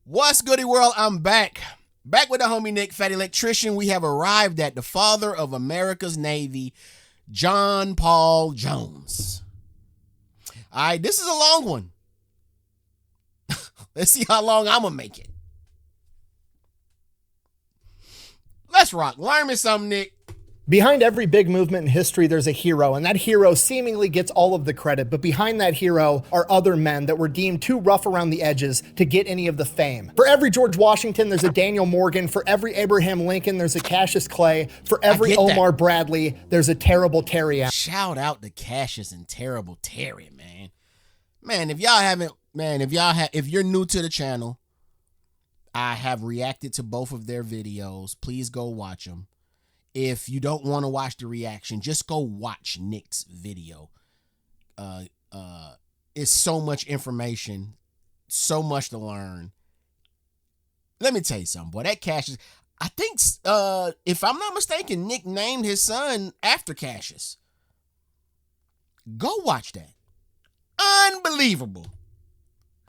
What's goody world? I'm back with the homie Nick, Fat Electrician. We have arrived at the father of America's Navy, John Paul Jones. All right, this is a long one. Let's see how long I'm gonna make it. Let's rock. Learn me something, Nick. Behind every big movement in history, there's a hero, and that hero seemingly gets all of the credit, but behind that hero are other men that were deemed too rough around the edges to get any of the fame. For every George Washington, there's a Daniel Morgan. For every Abraham Lincoln, there's a Cassius Clay. For every Omar Bradley, there's a terrible Terry Allen. Shout out to Cassius and terrible Terry, man. Man, if you're new to the channel, I have reacted to both of their videos. Please go watch them. If you don't want to watch the reaction, just go watch Nick's video. It's so much information, so much to learn. Let me tell you something, boy. That Cassius, I think, if I'm not mistaken, Nick named his son after Cassius. Go watch that. Unbelievable.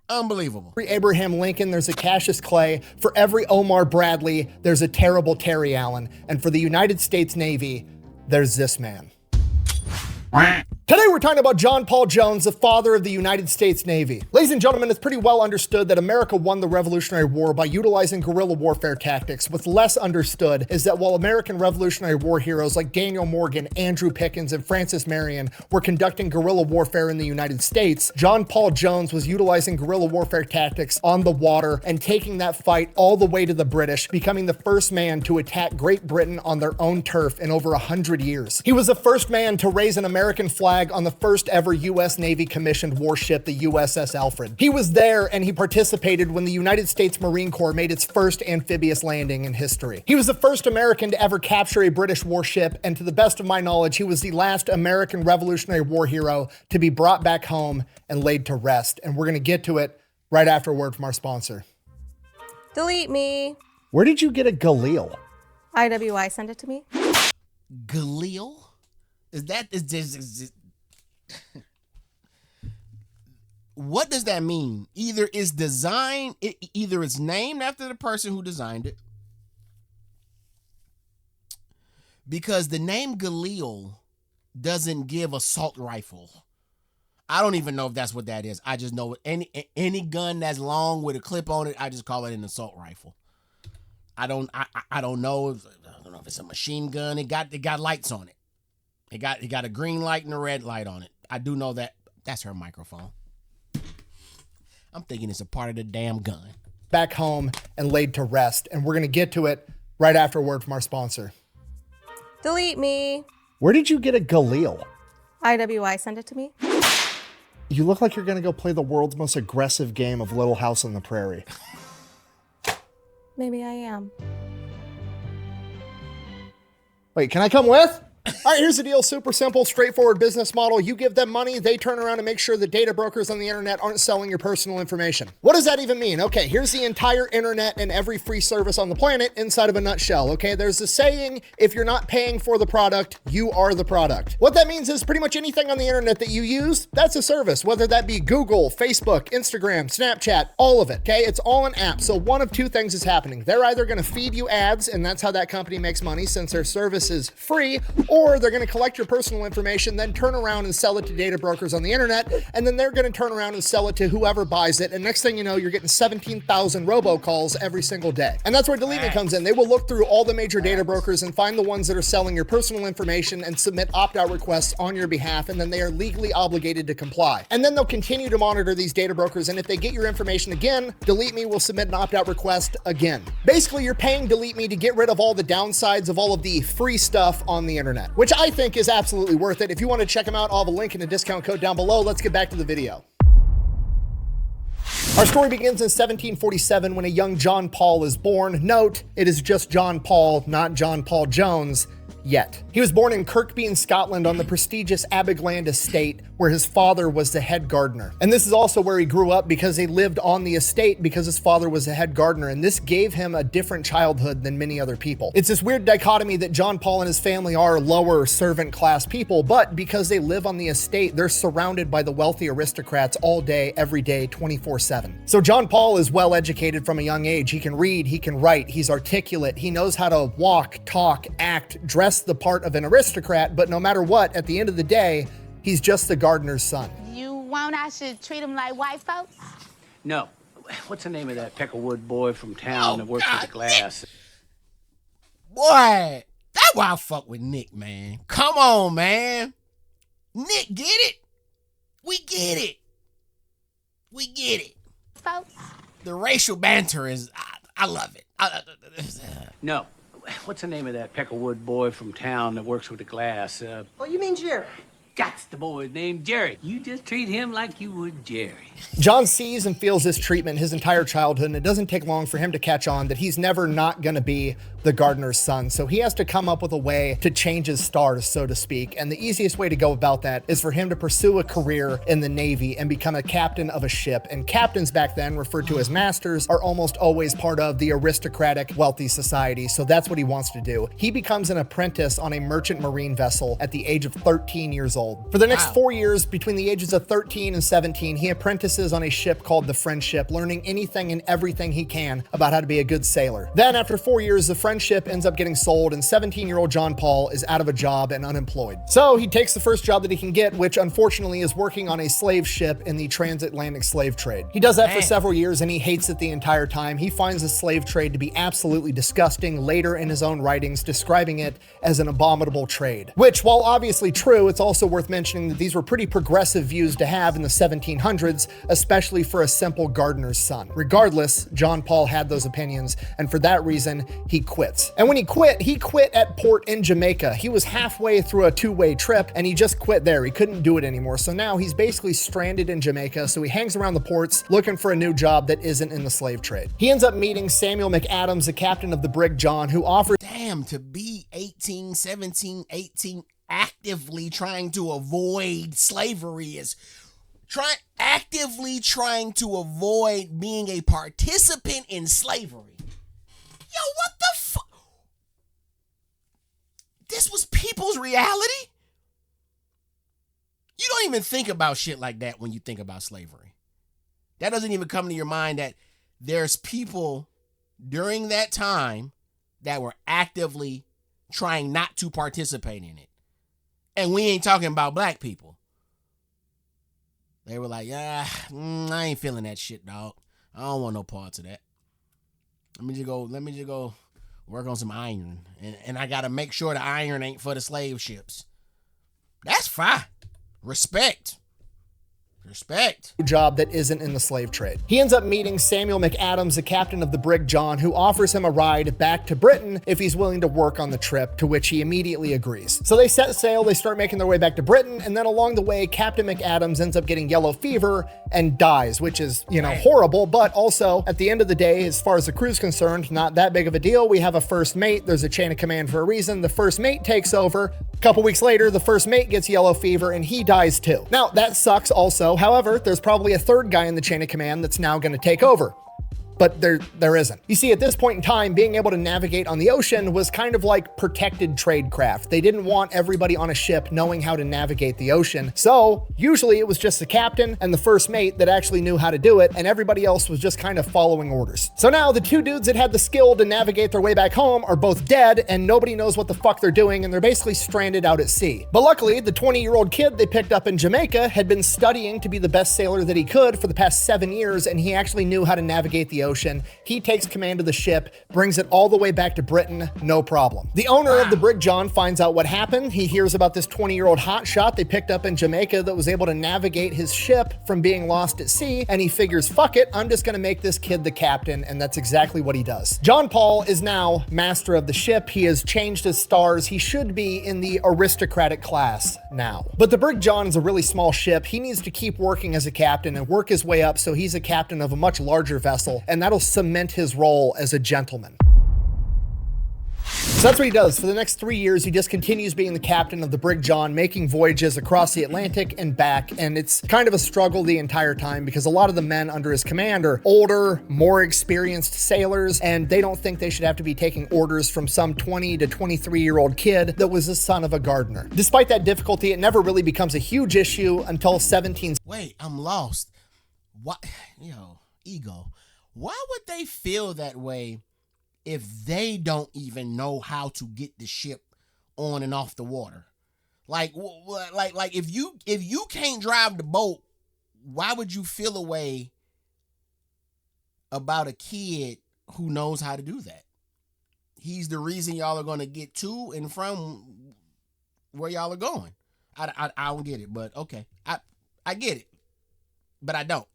Unbelievable. For every Abraham Lincoln, there's a Cassius Clay. For every Omar Bradley, there's a terrible Terry Allen. And for the United States Navy, there's this man. Today we're talking about John Paul Jones, the father of the United States Navy. Ladies and gentlemen, it's pretty well understood that America won the Revolutionary War by utilizing guerrilla warfare tactics. What's less understood is that while American Revolutionary War heroes like Daniel Morgan, Andrew Pickens, and Francis Marion were conducting guerrilla warfare in the United States, John Paul Jones was utilizing guerrilla warfare tactics on the water and taking that fight all the way to the British, becoming the first man to attack Great Britain on their own turf in over 100 years. He was the first man to raise an American flag on the first ever U.S. Navy commissioned warship, the USS Alfred. He was there and he participated when the United States Marine Corps made its first amphibious landing in history. He was the first American to ever capture a British warship, and to the best of my knowledge, he was the last American Revolutionary War hero to be brought back home and laid to rest. And we're going to get to it right after a word from our sponsor. Delete me. Where did you get a Galil? IWI sent it to me. Galil? What does that mean? Either it's named after the person who designed it, because the name Galil doesn't give assault rifle. I don't even know if that's what that is. I just know any gun that's long with a clip on it, I just call it an assault rifle. I don't know if it's a machine gun. It got lights on it. It got a green light and a red light on it. I do know that. That's her microphone. I'm thinking it's a part of the damn gun. Back home and laid to rest. And we're going to get to it right after a word from our sponsor. Delete me. Where did you get a Galil? IWI sent it to me. You look like you're going to go play the world's most aggressive game of Little House on the Prairie. Maybe I am. Wait, can I come with? All right, here's the deal. Super simple, straightforward business model. You give them money, they turn around and make sure the data brokers on the internet aren't selling your personal information. What does that even mean? Okay, here's the entire internet and every free service on the planet inside of a nutshell, okay? There's a saying, if you're not paying for the product, you are the product. What that means is pretty much anything on the internet that you use, that's a service, whether that be Google, Facebook, Instagram, Snapchat, all of it, okay? It's all an app, so one of two things is happening. They're either gonna feed you ads, and that's how that company makes money since their service is free, or they're going to collect your personal information, then turn around and sell it to data brokers on the internet, and then they're going to turn around and sell it to whoever buys it, and next thing you know, you're getting 17,000 robocalls every single day. And that's where Delete Me comes in. They will look through all the major data brokers and find the ones that are selling your personal information and submit opt-out requests on your behalf, and then they are legally obligated to comply. And then they'll continue to monitor these data brokers, and if they get your information again, Delete Me will submit an opt-out request again. Basically, you're paying Delete Me to get rid of all the downsides of all of the free stuff on the internet, which I think is absolutely worth it. If you want to check them out, I'll have a link and a discount code down below. Let's get back to the video. Our story begins in 1747 when a young John Paul is born. Note, it is just John Paul, not John Paul Jones. yet. He was born in Kirkby in Scotland on the prestigious Abergland estate, where his father was the head gardener. And this is also where he grew up because they lived on the estate because his father was the head gardener, and this gave him a different childhood than many other people. It's this weird dichotomy that John Paul and his family are lower servant class people, but because they live on the estate, they're surrounded by the wealthy aristocrats all day, every day, 24/7. So John Paul is well educated from a young age. He can read, he can write, he's articulate, he knows how to walk, talk, act, dress the part of an aristocrat, but no matter what, at the end of the day, he's just the gardener's son. You want I should treat him like white folks? No. What's the name of that Peckerwood boy from town that works with the glass? Boy, that's why I fuck with Nick, man. Come on, man. Nick, get it? We get it. We get it. Folks? The racial banter is, I love it. No. What's the name of that Peckerwood boy from town that works with the glass? Oh, you mean Jerry? That's the boy's name, Jerry. You just treat him like you would Jerry. John sees and feels this treatment his entire childhood, and it doesn't take long for him to catch on that he's never not gonna be the gardener's son. So he has to come up with a way to change his stars, so to speak. And the easiest way to go about that is for him to pursue a career in the Navy and become a captain of a ship. And captains back then, referred to as masters, are almost always part of the aristocratic, wealthy society. So that's what he wants to do. He becomes an apprentice on a merchant marine vessel at the age of 13 years old. For the next 4 years, between the ages of 13 and 17, he apprentices on a ship called the Friendship, learning anything and everything he can about how to be a good sailor. Then after 4 years, the Friendship ends up getting sold, and 17-year-old John Paul is out of a job and unemployed. So he takes the first job that he can get, which unfortunately is working on a slave ship in the transatlantic slave trade. He does that for several years, and he hates it the entire time. He finds the slave trade to be absolutely disgusting, later in his own writings describing it as an abominable trade. Which, while obviously true, it's also worth mentioning that these were pretty progressive views to have in the 1700s, especially for a simple gardener's son. Regardless, John Paul had those opinions, and for that reason, he quits. And when he quit at port in Jamaica. He was halfway through a two-way trip, and he just quit there. He couldn't do it anymore. So now he's basically stranded in Jamaica, so he hangs around the ports looking for a new job that isn't in the slave trade. He ends up meeting Samuel McAdams, the captain of the brig John, who offers— Damn, to be 18, 17, 18, actively trying to avoid slavery is actively trying to avoid being a participant in slavery. Yo, what the fuck? This was people's reality? You don't even think about shit like that when you think about slavery. That doesn't even come to your mind that there's people during that time that were actively trying not to participate in it. And we ain't talking about black people. They were like, I ain't feeling that shit, dog. I don't want no parts of that. Let me just go work on some iron. And I gotta make sure the iron ain't for the slave ships. That's fine. Respect. Job that isn't in the slave trade. He ends up meeting Samuel McAdams, the captain of the brig John, who offers him a ride back to Britain if he's willing to work on the trip, to which he immediately agrees. So they set sail, they start making their way back to Britain, and then along the way, Captain McAdams ends up getting yellow fever and dies, which is, horrible, but also, at the end of the day, as far as the crew's concerned, not that big of a deal. We have a first mate, there's a chain of command for a reason. The first mate takes over. A couple weeks later, the first mate gets yellow fever and he dies too. Now, that sucks also. However, there's probably a third guy in the chain of command that's now going to take over. But there isn't. You see, at this point in time, being able to navigate on the ocean was kind of like protected tradecraft. They didn't want everybody on a ship knowing how to navigate the ocean. So usually it was just the captain and the first mate that actually knew how to do it, and everybody else was just kind of following orders. So now the two dudes that had the skill to navigate their way back home are both dead, and nobody knows what the fuck they're doing, and they're basically stranded out at sea. But luckily, the 20-year-old kid they picked up in Jamaica had been studying to be the best sailor that he could for the past 7 years, and he actually knew how to navigate the ocean. He takes command of the ship, brings it all the way back to Britain, no problem. The owner of the brig John finds out what happened. He hears about this 20-year-old hotshot they picked up in Jamaica that was able to navigate his ship from being lost at sea, and he figures, fuck it, I'm just gonna make this kid the captain, and that's exactly what he does. John Paul is now master of the ship. He has changed his stars. He should be in the aristocratic class now. But the brig John is a really small ship. He needs to keep working as a captain and work his way up so he's a captain of a much larger vessel, and that'll cement his role as a gentleman. So that's what he does. For the next 3 years, he just continues being the captain of the Brig John, making voyages across the Atlantic and back. And it's kind of a struggle the entire time because a lot of the men under his command are older, more experienced sailors, and they don't think they should have to be taking orders from some 20 to 23-year-old kid that was the son of a gardener. Despite that difficulty, it never really becomes a huge issue until 17... Wait, I'm lost. What? Ego. Why would they feel that way if they don't even know how to get the ship on and off the water? Like if you can't drive the boat, why would you feel a way about a kid who knows how to do that? He's the reason y'all are going to get to and from where y'all are going. I don't get it, but okay. I get it, but I don't.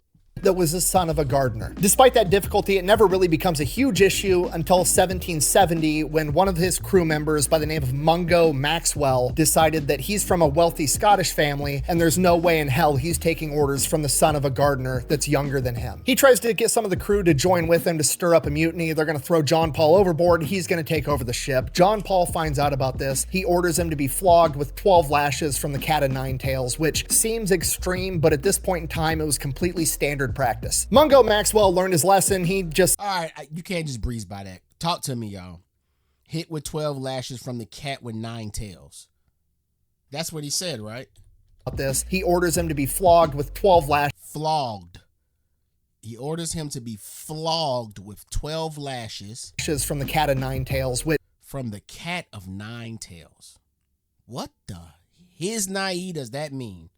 That was the son of a gardener. Despite that difficulty, it never really becomes a huge issue until 1770 when one of his crew members by the name of Mungo Maxwell decided that he's from a wealthy Scottish family and there's no way in hell he's taking orders from the son of a gardener that's younger than him. He tries to get some of the crew to join with him to stir up a mutiny. They're going to throw John Paul overboard. He's going to take over the ship. John Paul finds out about this. He orders him to be flogged with 12 lashes from the cat of nine tails, which seems extreme, but at this point in time, it was completely standard practice. Mungo Maxwell learned his lesson. He just... All right, you can't just breeze by that. Talk to me, y'all. Hit with 12 lashes from the cat with 9 tails. That's what he said, right? This. He orders him to be flogged with 12 lashes. Flogged. He orders him to be flogged with 12 lashes. From the cat of nine tails. From the cat of 9 tails. What the his naive does that mean?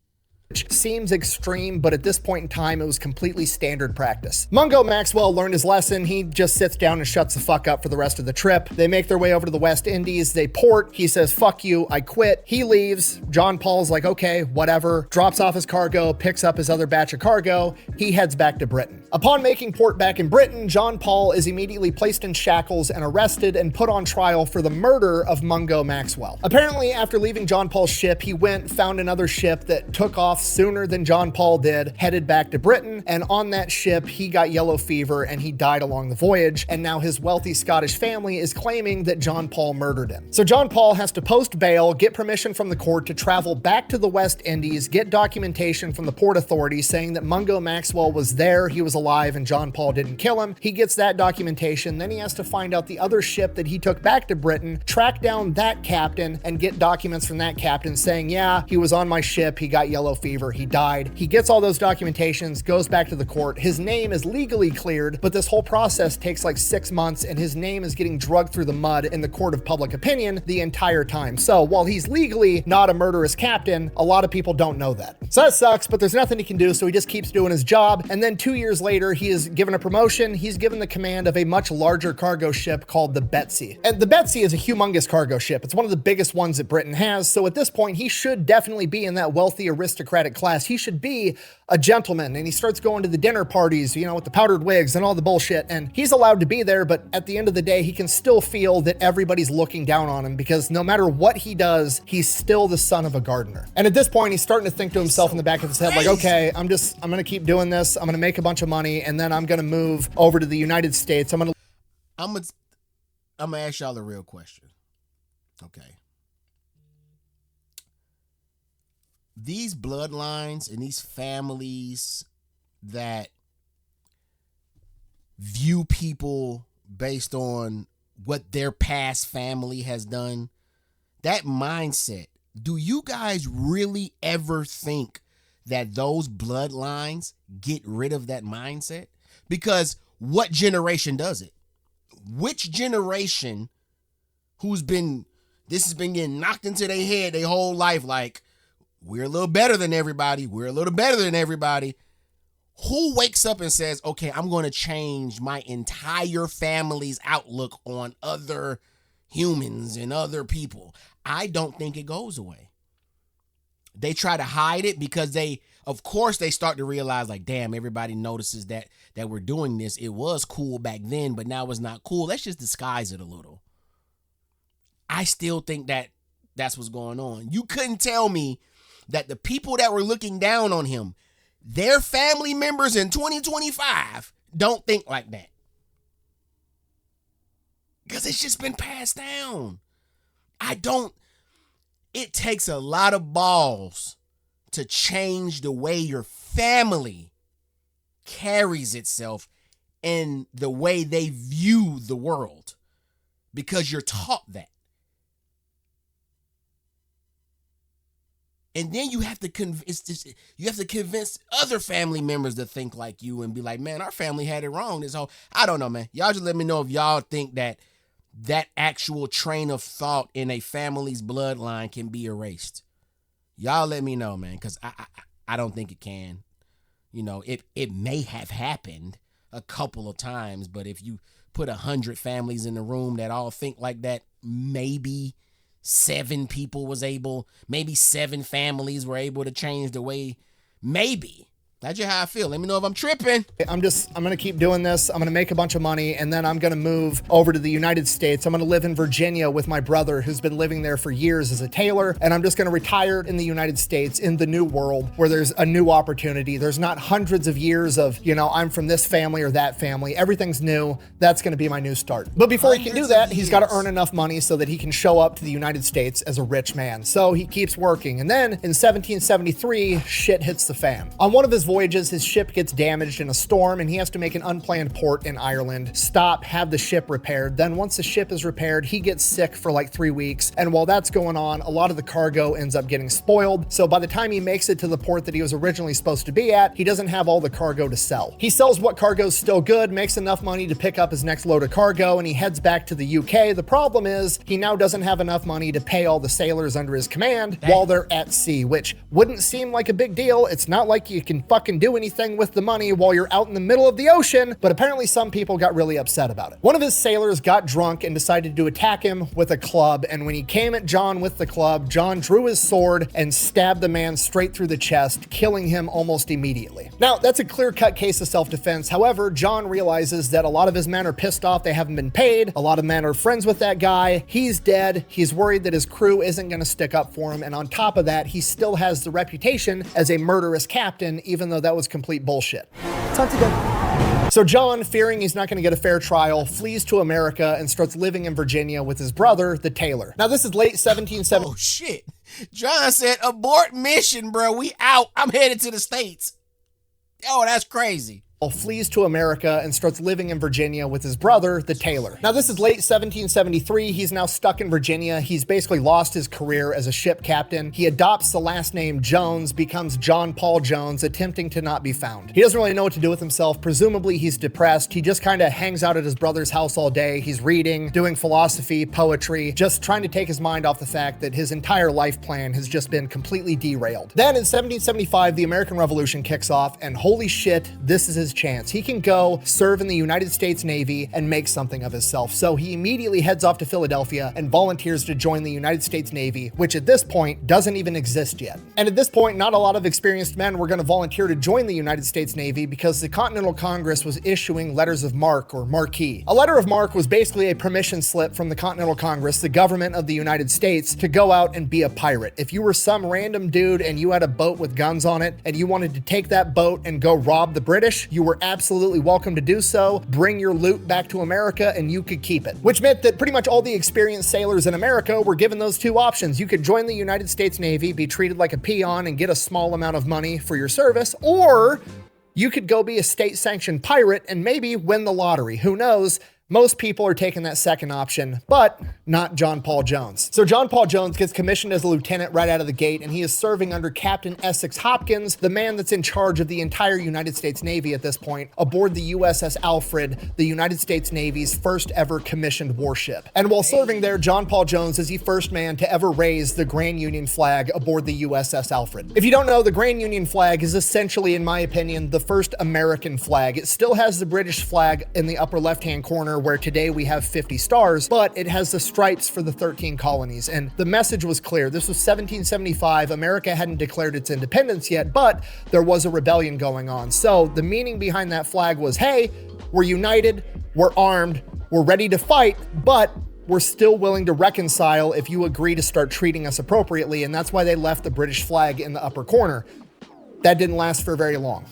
Which seems extreme, but at this point in time, it was completely standard practice. Mungo Maxwell learned his lesson. He just sits down and shuts the fuck up for the rest of the trip. They make their way over to the West Indies. They port. He says, fuck you, I quit. He leaves. John Paul's like, okay, whatever. Drops off his cargo, picks up his other batch of cargo. He heads back to Britain. Upon making port back in Britain, John Paul is immediately placed in shackles and arrested and put on trial for the murder of Mungo Maxwell. Apparently, after leaving John Paul's ship, he found another ship that took off sooner than John Paul did, headed back to Britain, and on that ship, he got yellow fever and he died along the voyage, and now his wealthy Scottish family is claiming that John Paul murdered him. So John Paul has to post bail, get permission from the court to travel back to the West Indies, get documentation from the port authorities saying that Mungo Maxwell was there, he was alive, and John Paul didn't kill him. He gets that documentation, then he has to find out the other ship that he took back to Britain, track down that captain, and get documents from that captain saying, yeah, he was on my ship, he got yellow fever, he died. He gets all those documentations, goes back to the court. His name is legally cleared, but this whole process takes like 6 months, and his name is getting drugged through the mud in the court of public opinion the entire time. So while he's legally not a murderous captain, a lot of people don't know that. So that sucks, but there's nothing he can do, so he just keeps doing his job. And then 2 years later, he is given a promotion. He's given the command of a much larger cargo ship called the Betsy. And the Betsy is a humongous cargo ship. It's one of the biggest ones that Britain has. So at this point, he should definitely be in that wealthy aristocratic class. He should be a gentleman, and he starts going to the dinner parties, with the powdered wigs and all the bullshit, and he's allowed to be there, but at the end of the day, he can still feel that everybody's looking down on him because no matter what he does, he's still the son of a gardener. And at this point, he's starting to think to himself in the back of his head, like, okay, I'm going to keep doing this. I'm going to make a bunch of money, and then I'm going to move over to the United States. I'm going to ask y'all a real question. Okay. These bloodlines and these families that view people based on what their past family has done, that mindset, do you guys really ever think that those bloodlines get rid of that mindset? Because what generation does it? Which generation this has been getting knocked into their head their whole life, like, we're a little better than everybody. We're a little better than everybody. Who wakes up and says, okay, I'm going to change my entire family's outlook on other humans and other people? I don't think it goes away. They try to hide it because of course, they start to realize, like, damn, everybody notices that we're doing this. It was cool back then, but now it's not cool. Let's just disguise it a little. I still think that's what's going on. You couldn't tell me that the people that were looking down on him, their family members in 2025 don't think like that. Because it's just been passed down. It takes a lot of balls to change the way your family carries itself and the way they view the world, because you're taught that. And then you have to convince other family members to think like you and be like, man, our family had it wrong. This whole, I don't know, man. Y'all just let me know if y'all think that actual train of thought in a family's bloodline can be erased. Y'all let me know, man, because I don't think it can. You know, it may have happened a couple of times, but if you put 100 families in the room that all think like that, maybe 7 families were able to change the way, maybe. That's just how I feel. Let me know if I'm tripping. I'm going to keep doing this. I'm going to make a bunch of money, and then I'm going to move over to the United States. I'm going to live in Virginia with my brother, who's been living there for years as a tailor, and I'm just going to retire in the United States, in the new world, where there's a new opportunity. There's not hundreds of years of, I'm from this family or that family. Everything's new. That's going to be my new start. But before he can do that, he's got to earn enough money so that he can show up to the United States as a rich man. So he keeps working. And then in 1773, shit hits the fan. On one of his voyages, his ship gets damaged in a storm and he has to make an unplanned port in Ireland, stop, have the ship repaired. Then once the ship is repaired, he gets sick for like 3 weeks. And while that's going on, a lot of the cargo ends up getting spoiled. So by the time he makes it to the port that he was originally supposed to be at, he doesn't have all the cargo to sell. He sells what cargo's still good, makes enough money to pick up his next load of cargo, and he heads back to the UK. The problem is he now doesn't have enough money to pay all the sailors under his command while they're at sea, which wouldn't seem like a big deal. It's not like you can fucking do anything with the money while you're out in the middle of the ocean, but apparently some people got really upset about it. One of his sailors got drunk and decided to attack him with a club, and when he came at John with the club, John drew his sword and stabbed the man straight through the chest, killing him almost immediately. Now, that's a clear-cut case of self-defense. However, John realizes that a lot of his men are pissed off they haven't been paid. A lot of men are friends with that guy. He's dead. He's worried that his crew isn't going to stick up for him, and on top of that, he still has the reputation as a murderous captain, even though that was complete bullshit. Time to go. So John, fearing he's not going to get a fair trial, flees to America and starts living in Virginia with his brother, the tailor. Now, this is late 1770. Oh, shit. John said, abort mission, bro. We out. I'm headed to the States. Oh, that's crazy. Flees to America and starts living in Virginia with his brother, the tailor. Now, this is late 1773. He's now stuck in Virginia. He's basically lost his career as a ship captain. He adopts the last name Jones, becomes John Paul Jones, attempting to not be found. He doesn't really know what to do with himself. Presumably, he's depressed. He just kind of hangs out at his brother's house all day. He's reading, doing philosophy, poetry, just trying to take his mind off the fact that his entire life plan has just been completely derailed. Then in 1775, the American Revolution kicks off, and holy shit, this is his chance. He can go serve in the United States Navy and make something of himself. So he immediately heads off to Philadelphia and volunteers to join the United States Navy, which at this point doesn't even exist yet. And at this point, not a lot of experienced men were going to volunteer to join the United States Navy because the Continental Congress was issuing letters of marque or marquee. A letter of marque was basically a permission slip from the Continental Congress, the government of the United States, to go out and be a pirate. If you were some random dude and you had a boat with guns on it and you wanted to take that boat and go rob the British, you were absolutely welcome to do so. Bring your loot back to America and you could keep it. Which meant that pretty much all the experienced sailors in America were given those two options. You could join the United States Navy, be treated like a peon and get a small amount of money for your service, or you could go be a state-sanctioned pirate and maybe win the lottery. Who knows? Most people are taking that second option, but not John Paul Jones. So John Paul Jones gets commissioned as a lieutenant right out of the gate, and he is serving under Captain Essex Hopkins, the man that's in charge of the entire United States Navy at this point, aboard the USS Alfred, the United States Navy's first ever commissioned warship. And while serving there, John Paul Jones is the first man to ever raise the Grand Union flag aboard the USS Alfred. If you don't know, the Grand Union flag is essentially, in my opinion, the first American flag. It still has the British flag in the upper left-hand corner, where today we have 50 stars, but it has the stripes for the 13 colonies. And the message was clear. This was 1775. America hadn't declared its independence yet, but there was a rebellion going on. So the meaning behind that flag was, hey, we're united, we're armed, we're ready to fight, but we're still willing to reconcile if you agree to start treating us appropriately. And that's why they left the British flag in the upper corner. That didn't last for very long.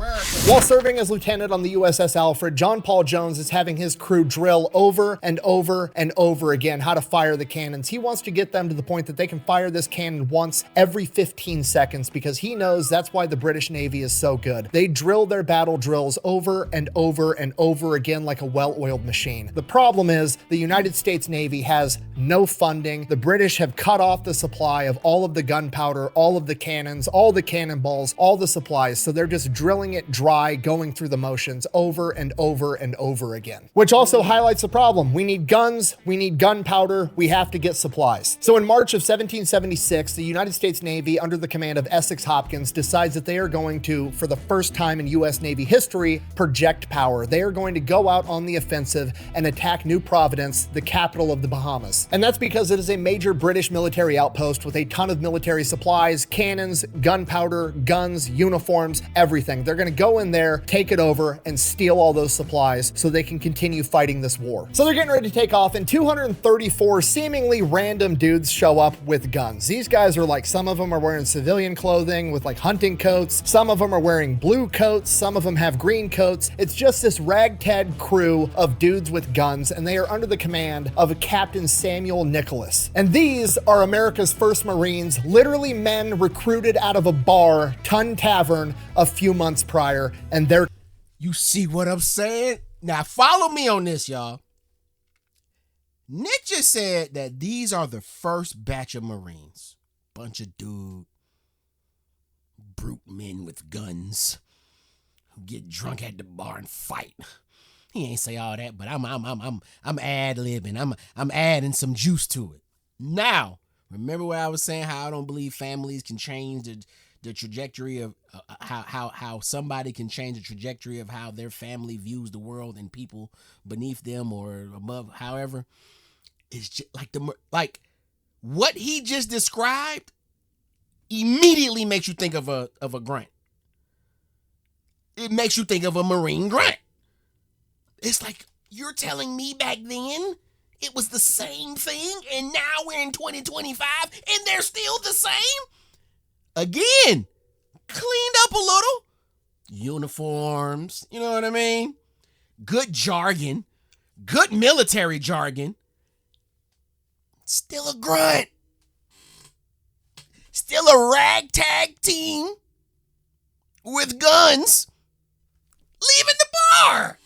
America. While serving as lieutenant on the USS Alfred, John Paul Jones is having his crew drill over and over and over again how to fire the cannons. He wants to get them to the point that they can fire this cannon once every 15 seconds because he knows that's why the British Navy is so good. They drill their battle drills over and over and over again like a well-oiled machine. The problem is the United States Navy has no funding. The British have cut off the supply of all of the gunpowder, all of the cannons, all the cannonballs, all the supplies. So they're just drilling it dry, going through the motions over and over and over again. Which also highlights the problem. We need guns, we need gunpowder, we have to get supplies. So in March of 1776, the United States Navy, under the command of Essex Hopkins, decides that they are going to, for the first time in US Navy history, project power. They are going to go out on the offensive and attack New Providence, the capital of the Bahamas. And that's because it is a major British military outpost with a ton of military supplies, cannons, gunpowder, guns, uniforms, everything. They're going to go in there, take it over, and steal all those supplies so they can continue fighting this war. So they're getting ready to take off, and 234 seemingly random dudes show up with guns. These guys are like, some of them are wearing civilian clothing with like hunting coats. Some of them are wearing blue coats. Some of them have green coats. It's just this ragtag crew of dudes with guns, and they are under the command of Captain Samuel Nicholas. And these are America's first Marines, literally men recruited out of a bar, Tun Tavern, a few months prior, and they're... You see what I'm saying? Now follow me on this, y'all. Nick just said that these are the first batch of Marines. Bunch of brute men with guns who get drunk at the bar and fight. He ain't say all that, but I'm ad-libbing. I'm adding some juice to it. Now, remember what I was saying, how I don't believe families can change the trajectory of how somebody can change the trajectory of how their family views the world and people beneath them or above, however. It's just like what he just described immediately makes you think of a grunt. It makes you think of a Marine grunt. It's like, you're telling me back then it was the same thing and now we're in 2025 and they're still the same? Again, cleaned up a little. Uniforms, you know what I mean? Good jargon, good military jargon. Still a grunt. Still a ragtag team with guns leaving the bar.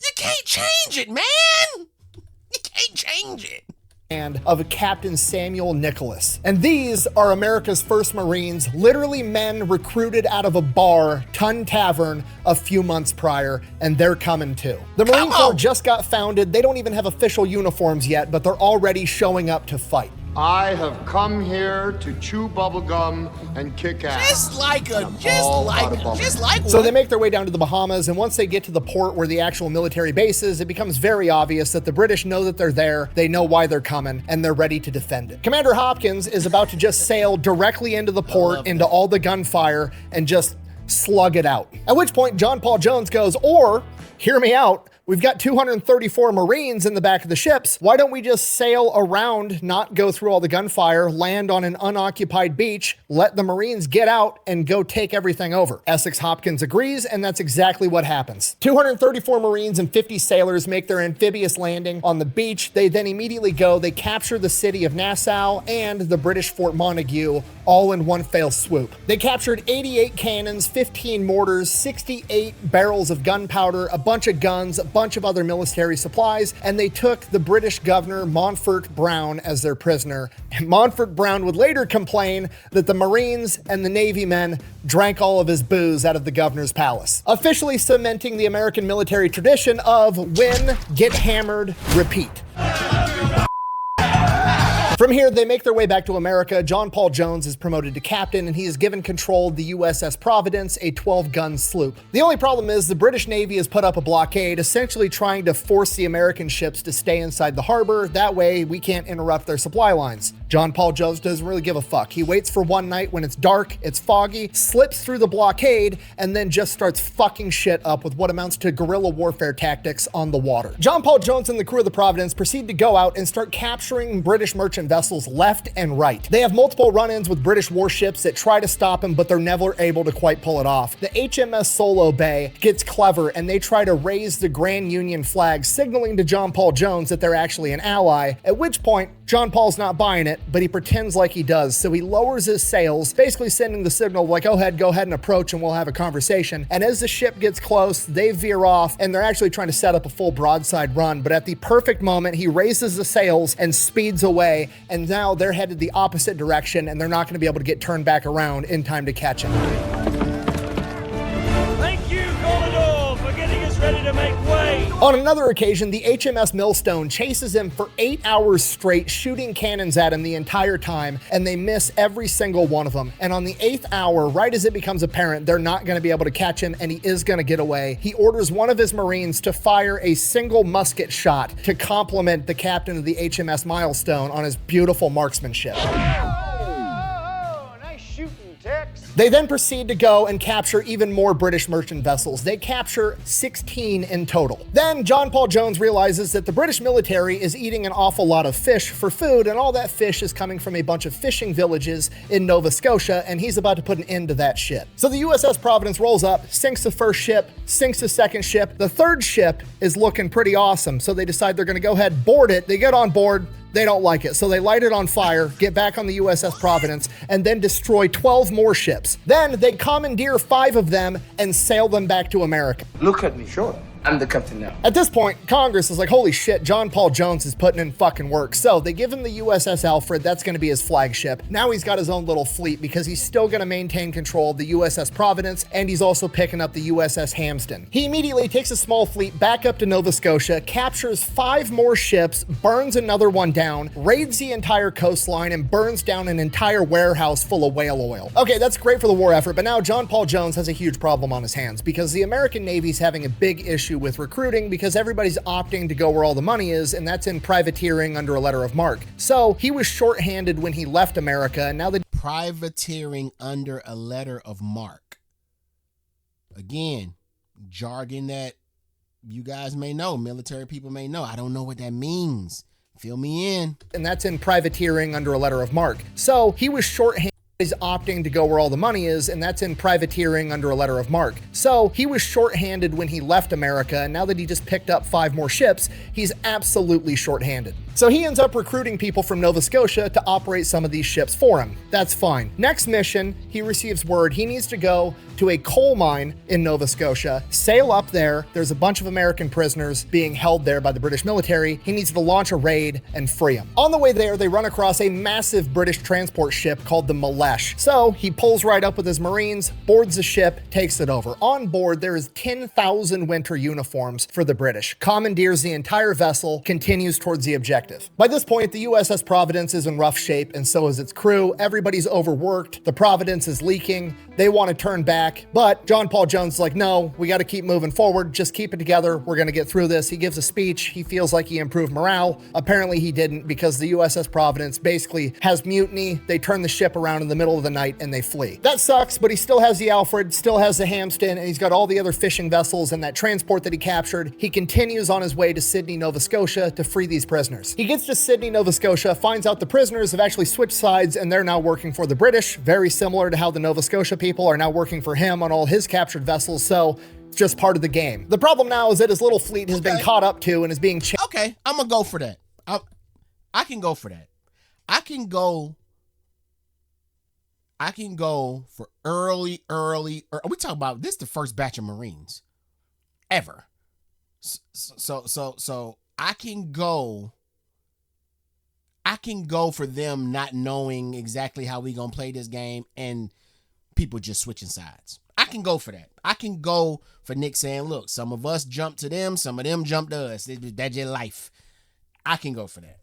You can't change it, man. You can't change it. And of Captain Samuel Nicholas. And these are America's first Marines, literally men recruited out of a bar, Tun Tavern, a few months prior, and they're coming too. The Marine Corps just got founded. They don't even have official uniforms yet, but they're already showing up to fight. I have come here to chew bubblegum and kick ass. Just like So they make their way down to the Bahamas, and once they get to the port where the actual military base is, it becomes very obvious that the British know that they're there, they know why they're coming, and they're ready to defend it. Commander Hopkins is about to just sail directly into the port, into all the gunfire, and just slug it out. At which point, John Paul Jones goes, or, hear me out, we've got 234 Marines in the back of the ships. Why don't we just sail around, not go through all the gunfire, land on an unoccupied beach, let the Marines get out and go take everything over? Essex Hopkins agrees, and that's exactly what happens. 234 Marines and 50 sailors make their amphibious landing on the beach. They then immediately they capture the city of Nassau and the British Fort Montague, all in one fell swoop. They captured 88 cannons, 15 mortars, 68 barrels of gunpowder, a bunch of guns, a bunch of other military supplies, and they took the British governor Montfort Brown as their prisoner. And Montfort Brown would later complain that the Marines and the Navy men drank all of his booze out of the governor's palace, officially cementing the American military tradition of win, get hammered, repeat. From here, they make their way back to America. John Paul Jones is promoted to captain, and he is given control of the USS Providence, a 12-gun sloop. The only problem is the British Navy has put up a blockade, essentially trying to force the American ships to stay inside the harbor. That way, we can't interrupt their supply lines. John Paul Jones doesn't really give a fuck. He waits for one night when it's dark, it's foggy, slips through the blockade, and then just starts fucking shit up with what amounts to guerrilla warfare tactics on the water. John Paul Jones and the crew of the Providence proceed to go out and start capturing British merchant vessels left and right. They have multiple run-ins with British warships that try to stop him, but they're never able to quite pull it off. The HMS Solo Bay gets clever and they try to raise the Grand Union flag, signaling to John Paul Jones that they're actually an ally, at which point John Paul's not buying it, but he pretends like he does. So he lowers his sails, basically sending the signal like, go ahead and approach and we'll have a conversation. And as the ship gets close, they veer off and they're actually trying to set up a full broadside run. But at the perfect moment, he raises the sails and speeds away. And now they're headed the opposite direction and they're not going to be able to get turned back around in time to catch him. Thank you, Commodore, for getting us ready to make way. On another occasion, the HMS Millstone chases him for 8 hours straight, shooting cannons at him the entire time, and they miss every single one of them. And on the 8th hour, right as it becomes apparent they're not going to be able to catch him and he is going to get away, he orders one of his Marines to fire a single musket shot to compliment the captain of the HMS Milestone on his beautiful marksmanship. They then proceed to go and capture even more British merchant vessels. They capture 16 in total. Then John Paul Jones realizes that the British military is eating an awful lot of fish for food, and all that fish is coming from a bunch of fishing villages in Nova Scotia, and he's about to put an end to that shit. So the USS Providence rolls up, sinks the first ship, sinks the second ship. The third ship is looking pretty awesome, so they decide they're gonna go ahead, board it. They get on board. They don't like it, so they light it on fire, get back on the USS Providence, and then destroy 12 more ships. Then they commandeer 5 of them and sail them back to America. Look at me, sure. I'm the captain now. At this point, Congress is like, holy shit, John Paul Jones is putting in fucking work. So they give him the USS Alfred. That's going to be his flagship. Now he's got his own little fleet because he's still going to maintain control of the USS Providence, and he's also picking up the USS Hampden. He immediately takes a small fleet back up to Nova Scotia, captures 5 more ships, burns another one down, raids the entire coastline, and burns down an entire warehouse full of whale oil. Okay, that's great for the war effort, but now John Paul Jones has a huge problem on his hands because the American Navy's having a big issue with recruiting because everybody's opting to go where all the money is, and that's in privateering under a letter of marque. So he was shorthanded when he left America, and now the privateering under a letter of marque. Again, jargon that you guys may know, military people may know. I don't know what that means. Fill me in. And that's in privateering under a letter of marque. So he was shorthanded. He's opting to go where all the money is, and that's in privateering under a letter of marque. So he was shorthanded when he left America, and now that he just picked up 5 more ships, he's absolutely shorthanded. So he ends up recruiting people from Nova Scotia to operate some of these ships for him. That's fine. Next mission, he receives word he needs to go to a coal mine in Nova Scotia, sail up there. There's a bunch of American prisoners being held there by the British military. He needs to launch a raid and free them. On the way there, they run across a massive British transport ship called the Malesh. So he pulls right up with his Marines, boards the ship, takes it over. On board, there is 10,000 winter uniforms for the British, commandeers the entire vessel, continues towards the objective. By this point, the USS Providence is in rough shape, and so is its crew. Everybody's overworked. The Providence is leaking. They want to turn back, but John Paul Jones is like, no, we got to keep moving forward. Just keep it together. We're going to get through this. He gives a speech. He feels like he improved morale. Apparently he didn't, because the USS Providence basically has mutiny. They turn the ship around in the middle of the night and they flee. That sucks, but he still has the Alfred, still has the Hampden, and he's got all the other fishing vessels and that transport that he captured. He continues on his way to Sydney, Nova Scotia to free these prisoners. He gets to Sydney, Nova Scotia, finds out the prisoners have actually switched sides and they're now working for the British, very similar to how the Nova Scotia people are now working for him on all his captured vessels. So it's just part of the game. The problem now is that his little fleet has been caught up to and is being chased. Okay, I'm gonna go for that. I can go for that. I can go for early. We talk about this, the first batch of Marines ever. So I can go for them not knowing exactly how we gonna play this game and people just switching sides. I can go for that. I can go for Nick saying, look, some of us jumped to them, some of them jumped to us. That's your life. I can go for that.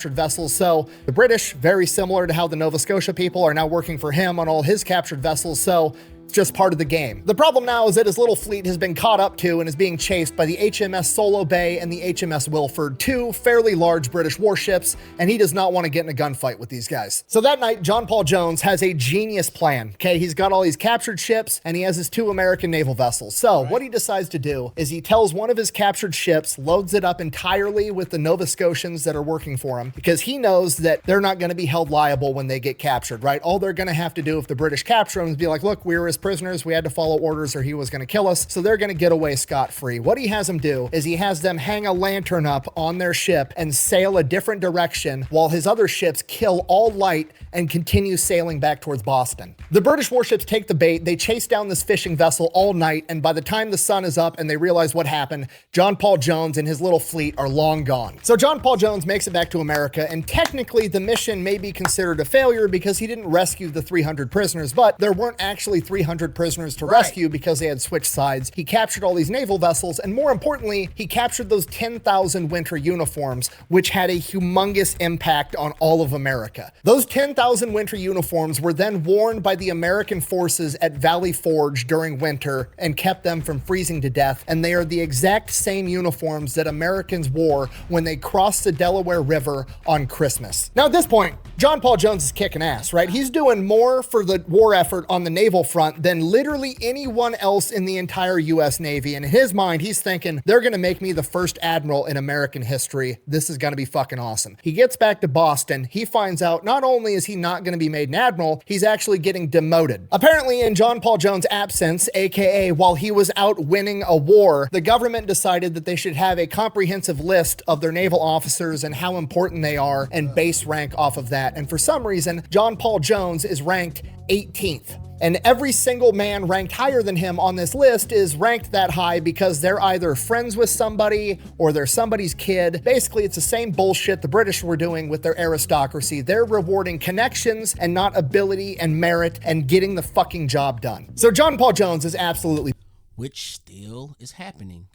Vessels. So the British, very similar to how the Nova Scotia people are now working for him on all his captured vessels. So It's just part of the game. The problem now is that his little fleet has been caught up to and is being chased by the HMS Solo Bay and the HMS Wilford, two fairly large British warships, and he does not want to get in a gunfight with these guys. So that night, John Paul Jones has a genius plan, okay? He's got all these captured ships, and he has his 2 American naval vessels. So what he decides to do is he tells one of his captured ships, loads it up entirely with the Nova Scotians that are working for him, because he knows that they're not going to be held liable when they get captured, right? All they're going to have to do if the British capture him is be like, look, we were his prisoners, we had to follow orders or he was going to kill us, so they're going to get away scot-free. What he has them do is he has them hang a lantern up on their ship and sail a different direction while his other ships kill all light and continue sailing back towards Boston. The British warships take the bait, they chase down this fishing vessel all night, and by the time the sun is up and they realize what happened, John Paul Jones and his little fleet are long gone. So John Paul Jones makes it back to America, and technically the mission may be considered a failure because he didn't rescue the 300 prisoners, but there weren't actually 300 prisoners to rescue because they had switched sides. He captured all these naval vessels, and more importantly, he captured those 10,000 winter uniforms, which had a humongous impact on all of America. Those 10,000 winter uniforms were then worn by the American forces at Valley Forge during winter and kept them from freezing to death, and they are the exact same uniforms that Americans wore when they crossed the Delaware River on Christmas. Now at this point, John Paul Jones is kicking ass, right? He's doing more for the war effort on the naval front than literally anyone else in the entire US Navy, and in his mind, he's thinking, they're gonna make me the first admiral in American history. This is gonna be fucking awesome. He gets back to Boston, he finds out not only is he not gonna be made an admiral, he's actually getting demoted. Apparently in John Paul Jones' absence, aka while he was out winning a war, the government decided that they should have a comprehensive list of their naval officers and how important they are and base rank off of that. And for some reason, John Paul Jones is ranked 18th. And every single man ranked higher than him on this list is ranked that high because they're either friends with somebody or they're somebody's kid. Basically, it's the same bullshit the British were doing with their aristocracy. They're rewarding connections and not ability and merit and getting the fucking job done. So John Paul Jones is absolutely... Which still is happening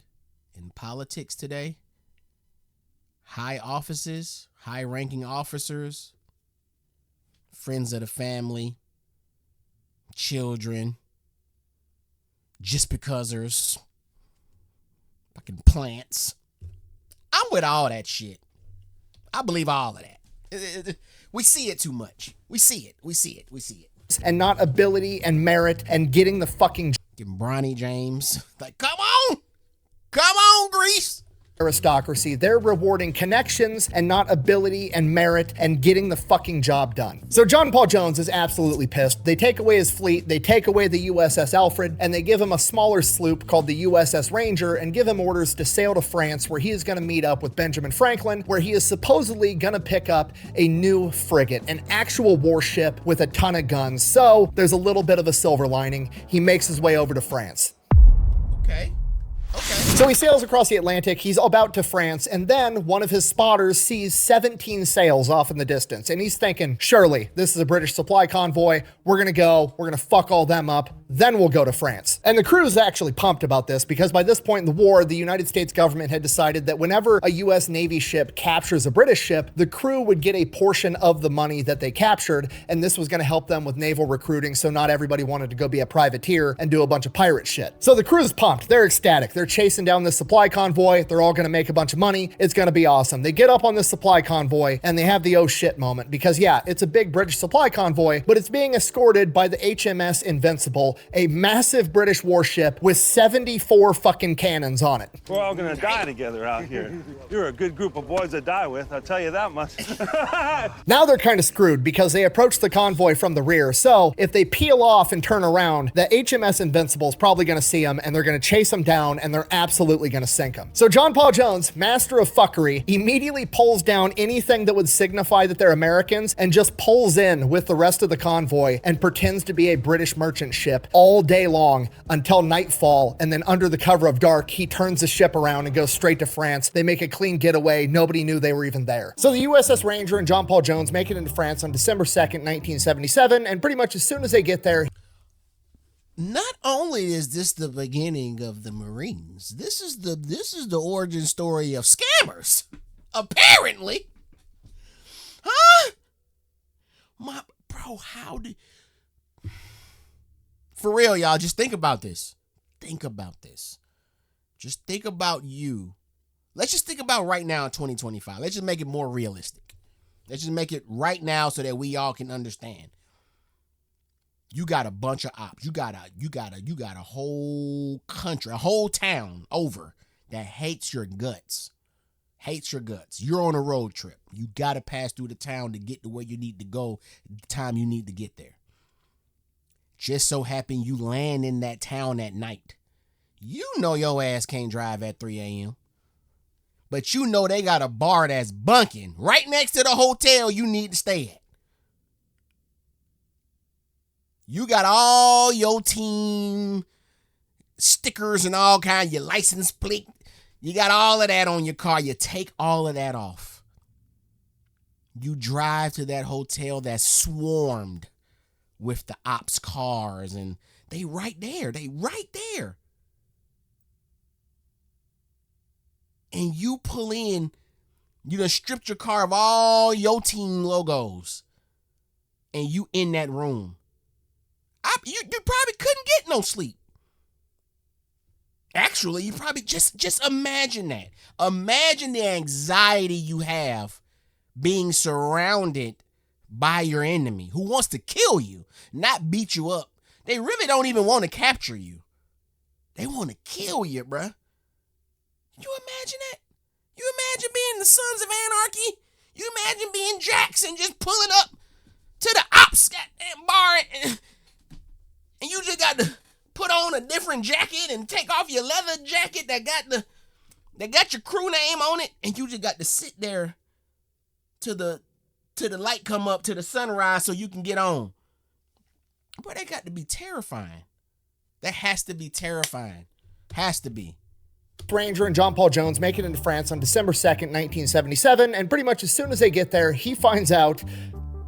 in politics today. High offices, high-ranking officers, friends of the family, children, just becausers, fucking plants. I'm with all that shit. I believe all of that. We see it too much. We see it. And not ability and merit and getting the fucking Bronny James. Like, come on, Greece. aristocracy. They're rewarding connections and not ability and merit and getting the fucking job done. So John Paul Jones is absolutely pissed. They take away his fleet, they take away the USS Alfred, and they give him a smaller sloop called the USS Ranger and give him orders to sail to France, where he is going to meet up with Benjamin Franklin, where he is supposedly going to pick up a new frigate, an actual warship with a ton of guns. So there's a little bit of a silver lining. He makes his way over to France. Okay. So he sails across the Atlantic, he's about to France, and then one of his spotters sees 17 sails off in the distance, and he's thinking, surely, this is a British supply convoy, we're gonna fuck all them up, then we'll go to France. And the crew is actually pumped about this, because by this point in the war, the United States government had decided that whenever a US Navy ship captures a British ship, the crew would get a portion of the money that they captured, and this was gonna help them with naval recruiting, so not everybody wanted to go be a privateer and do a bunch of pirate shit. So the crew's pumped, they're ecstatic, they're chasing down this supply convoy, they're all gonna make a bunch of money, it's gonna be awesome. They get up on this supply convoy and they have the oh shit moment, because yeah, it's a big British supply convoy, but it's being escorted by the HMS Invincible, a massive British warship with 74 fucking cannons on it. We're all gonna die together out here. You're a good group of boys to die with, I'll tell you that much. Now they're kind of screwed because they approach the convoy from the rear, so if they peel off and turn around, the HMS Invincible is probably gonna see them and they're gonna chase them down and they're absolutely gonna sink them. So John Paul Jones, master of fuckery, immediately pulls down anything that would signify that they're Americans and just pulls in with the rest of the convoy and pretends to be a British merchant ship all day long until nightfall, and then under the cover of dark, he turns the ship around and goes straight to France. They make a clean getaway. Nobody knew they were even there. So the USS Ranger and John Paul Jones make it into France on December 2nd, 1977, and pretty much as soon as they get there, not only is this the beginning of the Marines, this is the origin story of scammers. Apparently. Huh? How did... For real, y'all, just think about this. Think about this. Just think about you. Let's just think about right now in 2025. Let's just make it more realistic. Let's just make it right now so that we all can understand. You got a bunch of ops. You got a whole country, a whole town over that hates your guts. Hates your guts. You're on a road trip. You got to pass through the town to get to where you need to go the time you need to get there. Just so happen you land in that town at night. You know your ass can't drive at 3 a.m. But you know they got a bar that's bunking right next to the hotel you need to stay at. You got all your team stickers and all kinds, your license plate. You got all of that on your car. You take all of that off. You drive to that hotel that's swarmed with the ops cars, and they right there. They right there. And you pull in, you done stripped your car of all your team logos, and you in that room. You probably couldn't get no sleep. Actually, you probably just imagine that. Imagine the anxiety you have being surrounded by your enemy who wants to kill you, not beat you up. They really don't even want to capture you. They want to kill you, bruh. You imagine that? You imagine being the Sons of Anarchy? You imagine being Jackson just pulling up to the ops goddamn bar and you just got to put on a different jacket and take off your leather jacket that got your crew name on it, and you just got to sit there till the light come up, to the sunrise, so you can get on. But that got to be terrifying. That has to be terrifying. Has to be. Ranger and John Paul Jones make it into France on December 2nd, 1977, and pretty much as soon as they get there, he finds out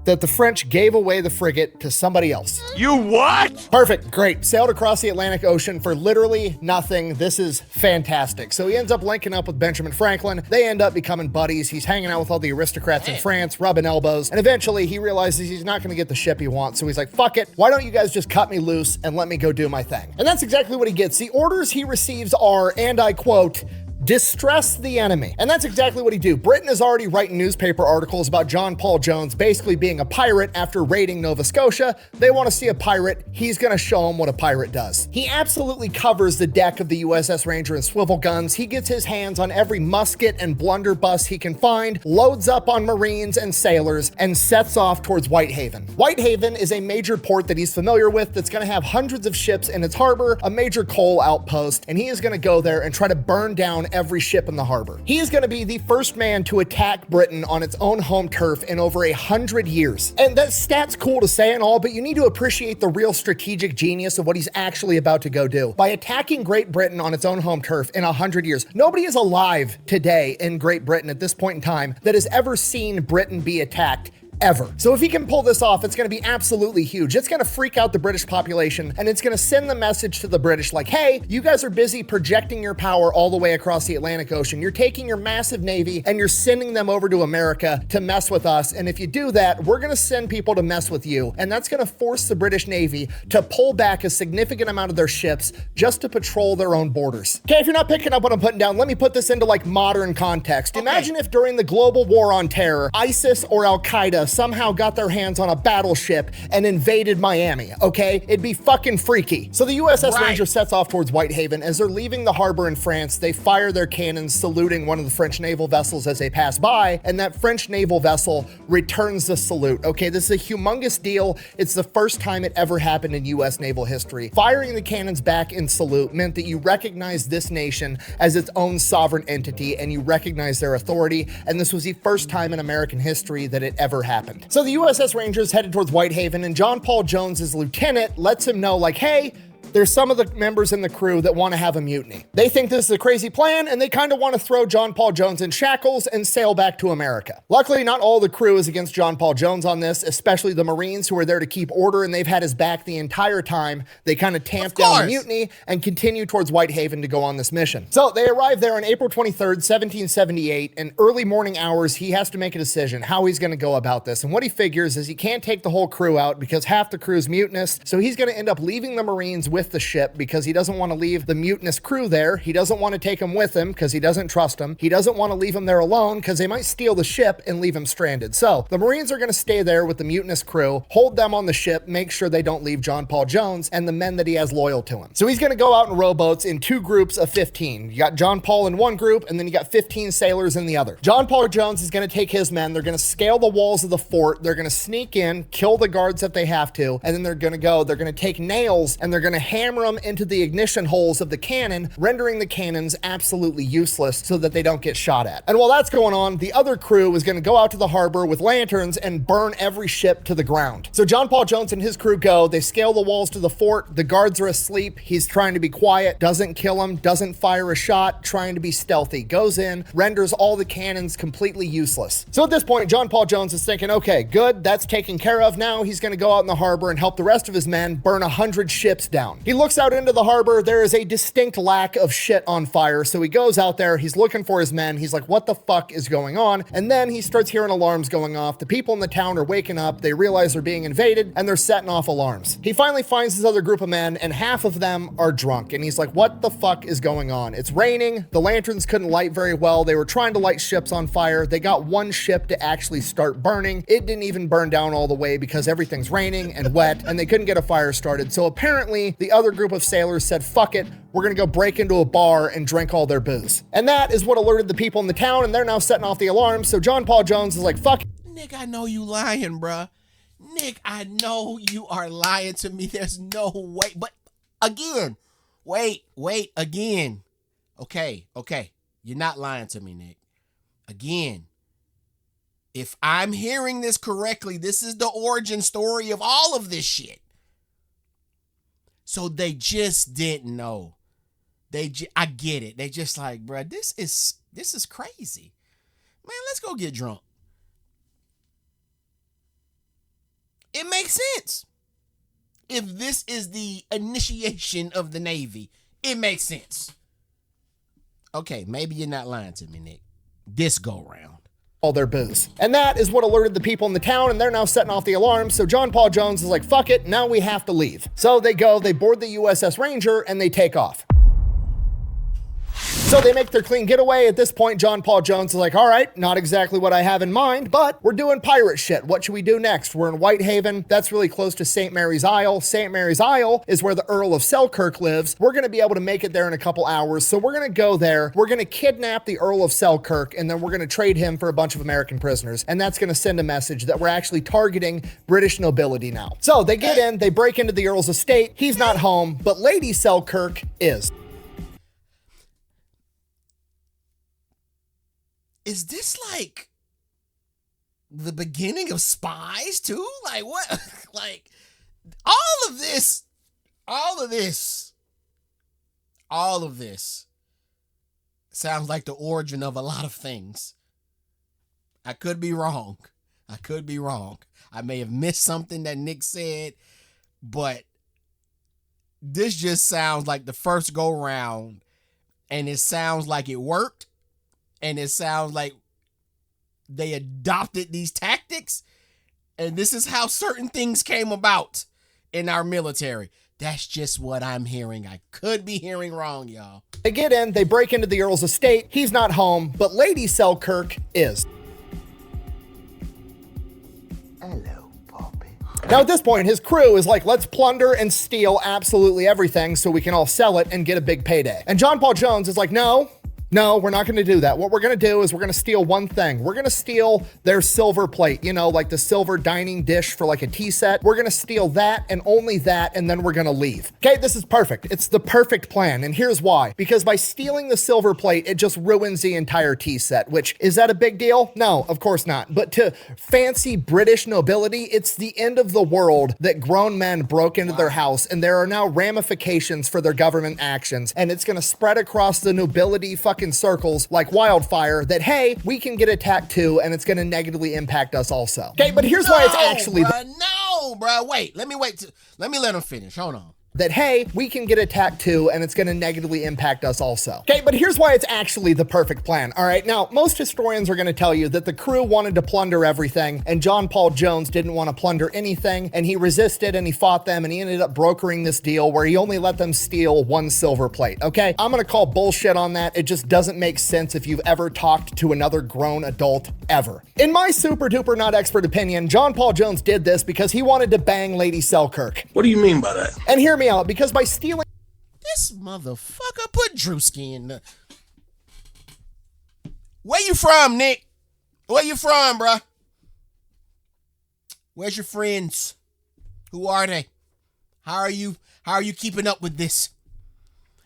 that the French gave away the frigate to somebody else. You what? Perfect, great. Sailed across the Atlantic Ocean for literally nothing. This is fantastic. So he ends up linking up with Benjamin Franklin. They end up becoming buddies. He's hanging out with all the aristocrats in France, rubbing elbows, and eventually he realizes he's not gonna get the ship he wants, so he's like, fuck it, why don't you guys just cut me loose and let me go do my thing? And that's exactly what he gets. The orders he receives are, and I quote, distress the enemy. And that's exactly what he do. Britain is already writing newspaper articles about John Paul Jones basically being a pirate after raiding Nova Scotia. They want to see a pirate. He's going to show them what a pirate does. He absolutely covers the deck of the USS Ranger in swivel guns. He gets his hands on every musket and blunderbuss he can find, loads up on Marines and sailors, and sets off towards Whitehaven. Whitehaven is a major port that he's familiar with that's going to have hundreds of ships in its harbor, a major coal outpost, and he is going to go there and try to burn down every ship in the harbor. He is going to be the first man to attack Britain on its own home turf in over 100 years. And that stat's cool to say and all, but you need to appreciate the real strategic genius of what he's actually about to go do. By attacking Great Britain on its own home turf in 100 years, nobody is alive today in Great Britain at this point in time that has ever seen Britain be attacked ever. So if he can pull this off, it's going to be absolutely huge. It's going to freak out the British population, and it's going to send the message to the British like, hey, you guys are busy projecting your power all the way across the Atlantic Ocean. You're taking your massive navy and you're sending them over to America to mess with us. And if you do that, we're going to send people to mess with you. And that's going to force the British Navy to pull back a significant amount of their ships just to patrol their own borders. Okay, if you're not picking up what I'm putting down, let me put this into like modern context. Imagine if during the global war on terror, ISIS or Al-Qaeda somehow got their hands on a battleship and invaded Miami, okay? It'd be fucking freaky. So the USS Ranger sets off towards Whitehaven. As they're leaving the harbor in France, they fire their cannons, saluting one of the French naval vessels as they pass by, and that French naval vessel returns the salute, okay? This is a humongous deal. It's the first time it ever happened in US naval history. Firing the cannons back in salute meant that you recognize this nation as its own sovereign entity and you recognize their authority, and this was the first time in American history that it ever happened. So the USS Ranger is headed towards Whitehaven, and John Paul Jones, his lieutenant, lets him know like, hey, there's some of the members in the crew that want to have a mutiny. They think this is a crazy plan, and they kind of want to throw John Paul Jones in shackles and sail back to America. Luckily, not all the crew is against John Paul Jones on this, especially the Marines who are there to keep order, and they've had his back the entire time. They kind of tamp down the mutiny and continue towards Whitehaven to go on this mission. So they arrive there on April 23rd, 1778, and early morning hours, he has to make a decision how he's going to go about this. And what he figures is he can't take the whole crew out because half the crew's mutinous, so he's going to end up leaving the Marines with the ship because he doesn't want to leave the mutinous crew there. He doesn't want to take them with him because he doesn't trust them. He doesn't want to leave them there alone because they might steal the ship and leave him stranded. So the Marines are going to stay there with the mutinous crew, hold them on the ship, make sure they don't leave John Paul Jones and the men that he has loyal to him. So he's going to go out in rowboats in 2 groups of 15. You got John Paul in one group, and then you got 15 sailors in the other. John Paul Jones is going to take his men. They're going to scale the walls of the fort. They're going to sneak in, kill the guards if they have to, and then they're going to take nails and they're going to hammer them into the ignition holes of the cannon, rendering the cannons absolutely useless so that they don't get shot at. And while that's going on, the other crew is going to go out to the harbor with lanterns and burn every ship to the ground. So John Paul Jones and his crew go, they scale the walls to the fort. The guards are asleep. He's trying to be quiet, doesn't kill them, doesn't fire a shot, trying to be stealthy, goes in, renders all the cannons completely useless. So at this point, John Paul Jones is thinking, okay, good, that's taken care of. Now he's going to go out in the harbor and help the rest of his men burn 100 ships down. He looks out into the harbor. There is a distinct lack of shit on fire. So he goes out there, he's looking for his men. He's like, what the fuck is going on? And then he starts hearing alarms going off. The people in the town are waking up. They realize they're being invaded and they're setting off alarms. He finally finds his other group of men and half of them are drunk. And he's like, what the fuck is going on? It's raining. The lanterns couldn't light very well. They were trying to light ships on fire. They got one ship to actually start burning. It didn't even burn down all the way because everything's raining and wet and they couldn't get a fire started. So apparently the other group of sailors said, fuck it, we're gonna go break into a bar and drink all their booze. And that is what alerted the people in the town, and they're now setting off the alarms. So John Paul Jones is like, fuck it. Nick, I know you lying, bruh. Nick, I know you are lying to me. There's no way. But again, wait, again. Okay. You're not lying to me, Nick. Again, if I'm hearing this correctly, this is the origin story of all of this shit. So they just didn't know. I get it. They just like, bruh, this is crazy. Man, let's go get drunk. It makes sense. If this is the initiation of the Navy, it makes sense. Okay, maybe you're not lying to me, Nick. This go round. All their booze. And that is what alerted the people in the town, and they're now setting off the alarms. So John Paul Jones is like, fuck it, now we have to leave. So they go, they board the USS Ranger, and they take off. So they make their clean getaway. At this point, John Paul Jones is like, all right, not exactly what I have in mind, but we're doing pirate shit. What should we do next? We're in Whitehaven. That's really close to St. Mary's Isle. St. Mary's Isle is where the Earl of Selkirk lives. We're going to be able to make it there in a couple hours. So we're going to go there. We're going to kidnap the Earl of Selkirk, and then we're going to trade him for a bunch of American prisoners. And that's going to send a message that we're actually targeting British nobility now. So they get in, they break into the Earl's estate. He's not home, but Lady Selkirk is. Is this like the beginning of Spies too? Like what? Like all of this sounds like the origin of a lot of things. I could be wrong. I may have missed something that Nick said, but this just sounds like the first go round, and it sounds like it worked. And it sounds like they adopted these tactics. And this is how certain things came about in our military. That's just what I'm hearing. I could be hearing wrong, y'all. They get in, they break into the Earl's estate. He's not home, but Lady Selkirk is. Hello, Poppy. Now at this point, his crew is like, let's plunder and steal absolutely everything so we can all sell it and get a big payday. And John Paul Jones is like, no, No, we're not going to do that. What we're going to do is we're going to steal one thing. We're going to steal their silver plate, you know, like the silver dining dish for like a tea set. We're going to steal that and only that, and then we're going to leave. Okay, this is perfect. It's the perfect plan, and here's why. Because by stealing the silver plate, it just ruins the entire tea set, which, is that a big deal? No, of course not. But to fancy British nobility, it's the end of the world that grown men broke into their house, and there are now ramifications for their government actions, and it's going to spread across the nobility fucking circles like wildfire that, hey, we can get attacked too, and it's going to negatively impact us also. Okay, but here's why it's actually... No, bruh, wait. Let me let him finish. Hold on. That, hey, we can get attacked too, and it's going to negatively impact us also. Okay, but here's why it's actually the perfect plan, all right? Now, most historians are going to tell you that the crew wanted to plunder everything, and John Paul Jones didn't want to plunder anything, and he resisted, and he fought them, and he ended up brokering this deal where he only let them steal one silver plate, okay? I'm going to call bullshit on that. It just doesn't make sense if you've ever talked to another grown adult ever. In my super duper not expert opinion, John Paul Jones did this because he wanted to bang Lady Selkirk. What do you mean by that? And hear me out, because by stealing... This motherfucker put Drewski in the... Where you from, Nick? Where you from, bruh? Where's your friends? Who are they? How are you keeping up with this?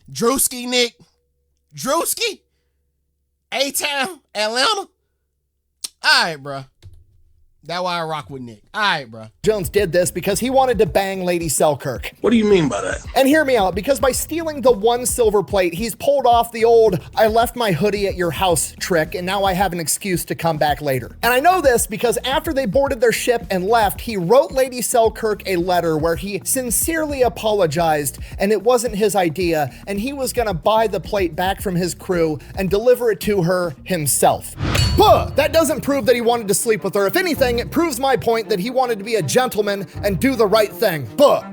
Drewski, Nick? Drewski? A-Town? Atlanta? Alright, bruh. That's why I rock with Nick. All right, bro. Jones did this because he wanted to bang Lady Selkirk. What do you mean by that? And hear me out, because by stealing the one silver plate, he's pulled off the old, I left my hoodie at your house trick, and now I have an excuse to come back later. And I know this because after they boarded their ship and left, he wrote Lady Selkirk a letter where he sincerely apologized, and it wasn't his idea, and he was gonna buy the plate back from his crew and deliver it to her himself. But that doesn't prove that he wanted to sleep with her. If anything, it proves my point that he wanted to be a gentleman and do the right thing. But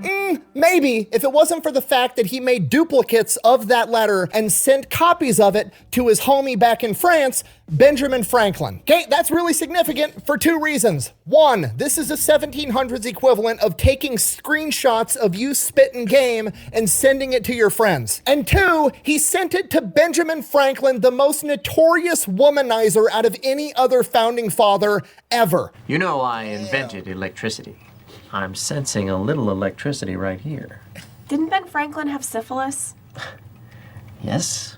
maybe if it wasn't for the fact that he made duplicates of that letter and sent copies of it to his homie back in France, Benjamin Franklin. Okay, that's really significant for two reasons. One, this is a 1700s equivalent of taking screenshots of you spitting game and sending it to your friends. And two, he sent it to Benjamin Franklin, the most notorious womanizer out of any other founding father ever. You know, I invented electricity. I'm sensing a little electricity right here. Didn't Ben Franklin have syphilis? Yes,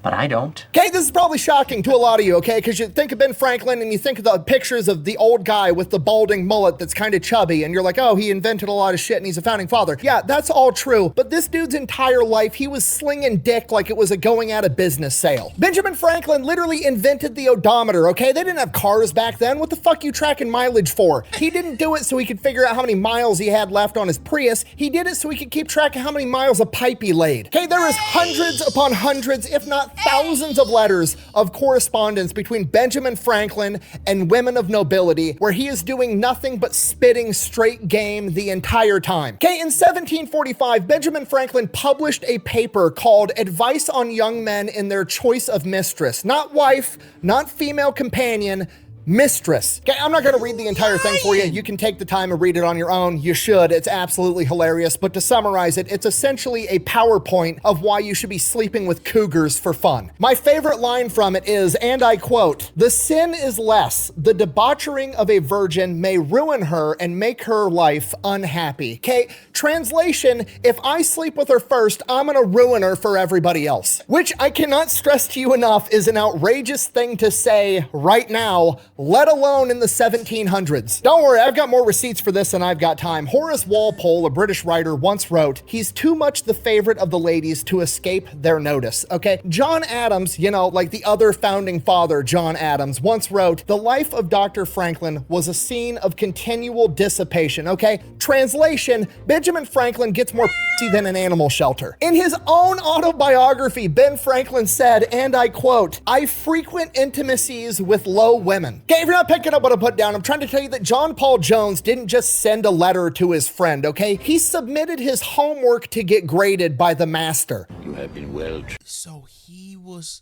but I don't. Okay, this is probably shocking to a lot of you, okay? Because you think of Ben Franklin and you think of the pictures of the old guy with the balding mullet that's kind of chubby, and you're like, oh, he invented a lot of shit and he's a founding father. Yeah, that's all true, but this dude's entire life, he was slinging dick like it was a going out of business sale. Benjamin Franklin literally invented the odometer, okay? They didn't have cars back then. What the fuck you tracking mileage for? He didn't do it so he could figure out how many miles he had left on his Prius. He did it so he could keep track of how many miles of pipe he laid. Okay, there is hundreds upon hundreds, if not thousands of letters of correspondence between Benjamin Franklin and women of nobility where he is doing nothing but spitting straight game the entire time. Okay, in 1745, Benjamin Franklin published a paper called Advice on Young Men in Their Choice of Mistress. Not wife, not female companion, mistress. Okay, I'm not going to read the entire thing for you. You can take the time and read it on your own. You should. It's absolutely hilarious. But to summarize it, it's essentially a PowerPoint of why you should be sleeping with cougars for fun. My favorite line from it is, and I quote, "The sin is less. The debauchering of a virgin may ruin her and make her life unhappy." Okay, translation, if I sleep with her first, I'm going to ruin her for everybody else. Which I cannot stress to you enough is an outrageous thing to say right now, let alone in the 1700s. Don't worry, I've got more receipts for this than I've got time. Horace Walpole, a British writer, once wrote, "He's too much the favorite of the ladies to escape their notice." Okay, John Adams, you know, like the other founding father, John Adams, once wrote, "The life of Dr. Franklin was a scene of continual dissipation." Okay, translation, Benjamin Franklin gets more pussy than an animal shelter. In his own autobiography, Ben Franklin said, and I quote, "I frequent intimacies with low women." Okay, if you're not picking up what I put down, I'm trying to tell you that John Paul Jones didn't just send a letter to his friend, okay? He submitted his homework to get graded by the master. You have been well. So he was,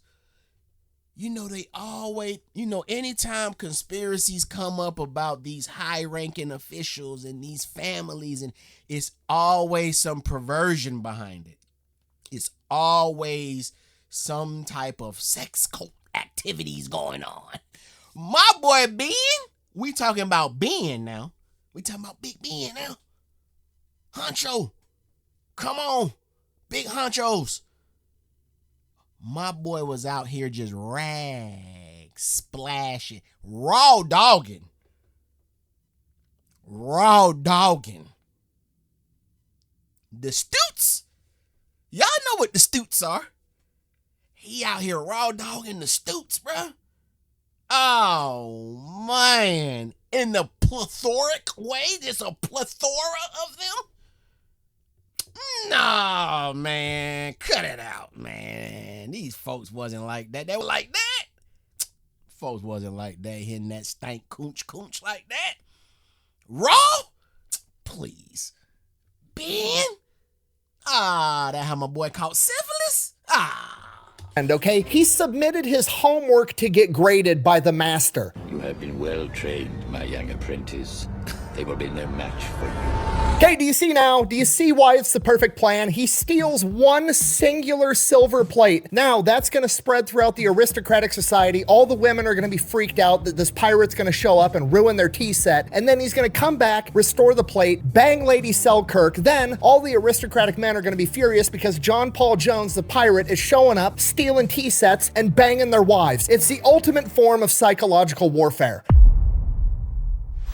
you know, they always, you know, anytime conspiracies come up about these high-ranking officials and these families, and it's always some perversion behind it. It's always some type of sex cult activities going on. My boy Ben, we talking about Ben now. We talking about Big Ben now. Honcho, come on, big honchos. My boy was out here just splashing, raw dogging. The Stoots. Y'all know what the Stoots are. He out here raw dogging the Stoots, bruh. Oh, man. In the plethoric way, there's a plethora of them. Nah, man. Cut it out, man. These folks wasn't like that. They were like that. Folks wasn't like that, hitting that stank coonch like that. Raw? Please. Ben? That how my boy caught syphilis? And okay, he submitted his homework to get graded by the master. You have been well trained, my young apprentice. They will be no match for you. Okay, do you see now? Do you see why it's the perfect plan? He steals one singular silver plate. Now, that's going to spread throughout the aristocratic society. All the women are going to be freaked out that this pirate's going to show up and ruin their tea set. And then he's going to come back, restore the plate, bang Lady Selkirk. Then all the aristocratic men are going to be furious because John Paul Jones, the pirate, is showing up, stealing tea sets, and banging their wives. It's the ultimate form of psychological warfare.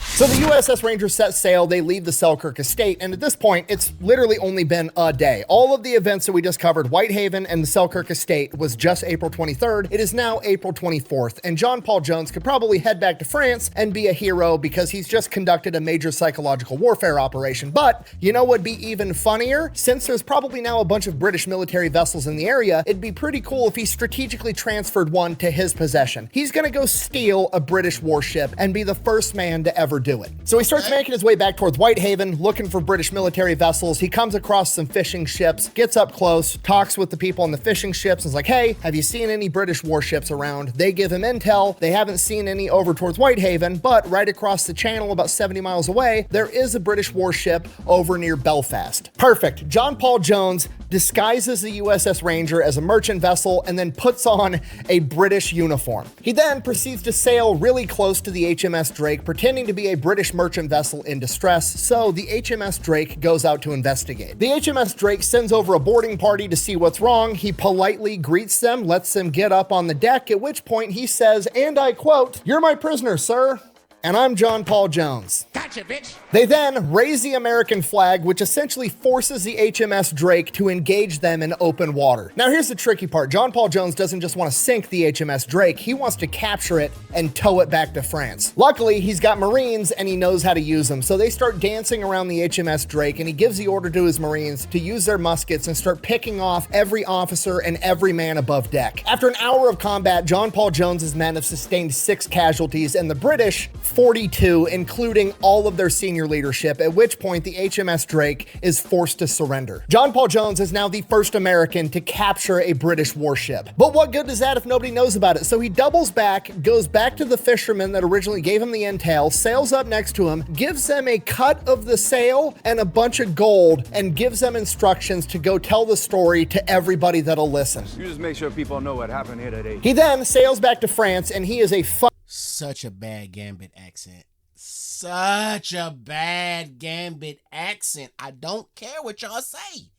So the USS Ranger set sail, they leave the Selkirk estate, and at this point, it's literally only been a day. All of the events that we just covered, Whitehaven and the Selkirk estate, was just April 23rd. It is now April 24th, and John Paul Jones could probably head back to France and be a hero because he's just conducted a major psychological warfare operation. But you know what'd be even funnier? Since there's probably now a bunch of British military vessels in the area, it'd be pretty cool if he strategically transferred one to his possession. He's gonna go steal a British warship and be the first man to ever do it. So he starts making his way back towards Whitehaven, looking for British military vessels. He comes across some fishing ships, gets up close, talks with the people on the fishing ships, and is like, hey, have you seen any British warships around? They give him intel. They haven't seen any over towards Whitehaven, but right across the channel, about 70 miles away, there is a British warship over near Belfast. Perfect. John Paul Jones disguises the USS Ranger as a merchant vessel and then puts on a British uniform. He then proceeds to sail really close to the HMS Drake, pretending to be a British merchant vessel in distress, so the HMS Drake goes out to investigate. The HMS Drake sends over a boarding party to see what's wrong. He politely greets them, lets them get up on the deck, at which point he says, and I quote, "You're my prisoner, sir. And I'm John Paul Jones." Gotcha, bitch. They then raise the American flag, which essentially forces the HMS Drake to engage them in open water. Now here's the tricky part. John Paul Jones doesn't just want to sink the HMS Drake, he wants to capture it and tow it back to France. Luckily, he's got Marines and he knows how to use them, so they start dancing around the HMS Drake and he gives the order to his Marines to use their muskets and start picking off every officer and every man above deck. After an hour of combat, John Paul Jones's men have sustained 6 casualties and the British 42, including all of their senior leadership, at which point the HMS Drake is forced to surrender. John Paul Jones is now the first American to capture a British warship. But what good is that if nobody knows about it? So he doubles back, goes back to the fishermen that originally gave him the intel, sails up next to him, gives them a cut of the sail and a bunch of gold, and gives them instructions to go tell the story to everybody that'll listen. You just make sure people know what happened here today. He then sails back to France, and he is a Such a bad Gambit accent. Such a bad Gambit accent. I don't care what y'all say.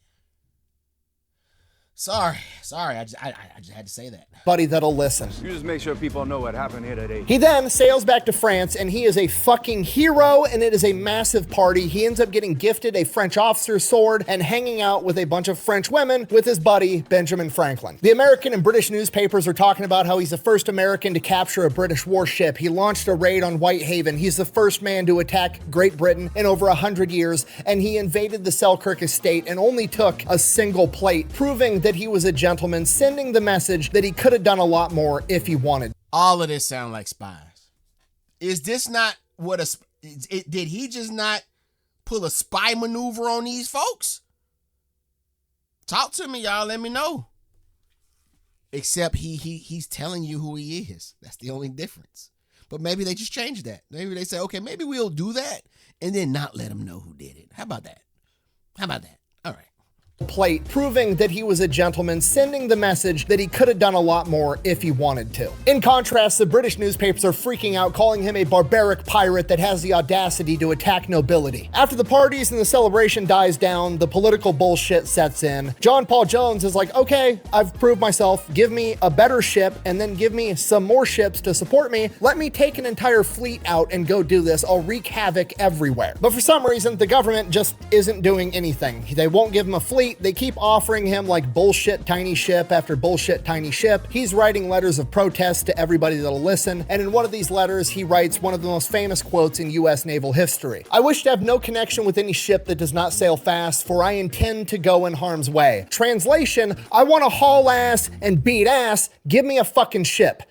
Sorry, I just had to say that. Buddy that'll listen. You just make sure people know what happened here today. He then sails back to France and he is a fucking hero and it is a massive party. He ends up getting gifted a French officer's sword and hanging out with a bunch of French women with his buddy, Benjamin Franklin. The American and British newspapers are talking about how he's the first American to capture a British warship. He launched a raid on Whitehaven. He's the first man to attack Great Britain in over 100 years and he invaded the Selkirk estate and only took a single plate, proving that he was a gentleman, sending the message that he could have done a lot more if he wanted. All of this sound like spies. Is this not what did he just not pull a spy maneuver on these folks? Talk to me, y'all. Let me know. Except he's telling you who he is. That's the only difference. But maybe they just changed that. Maybe they say, okay, maybe we'll do that and then not let them know who did it. How about that? All right. plate, proving that he was a gentleman, sending the message that he could have done a lot more if he wanted to. In contrast, the British newspapers are freaking out, calling him a barbaric pirate that has the audacity to attack nobility. After the parties and the celebration dies down, the political bullshit sets in. John Paul Jones is like, okay, I've proved myself, give me a better ship and then give me some more ships to support me. Let me take an entire fleet out and go do this. I'll wreak havoc everywhere. But for some reason, the government just isn't doing anything. They won't give him a fleet. They keep offering him like bullshit tiny ship after bullshit tiny ship. He's writing letters of protest to everybody that'll listen. And in one of these letters, he writes one of the most famous quotes in US naval history. I wish to have no connection with any ship that does not sail fast, for I intend to go in harm's way. Translation, I want to haul ass and beat ass. Give me a fucking ship.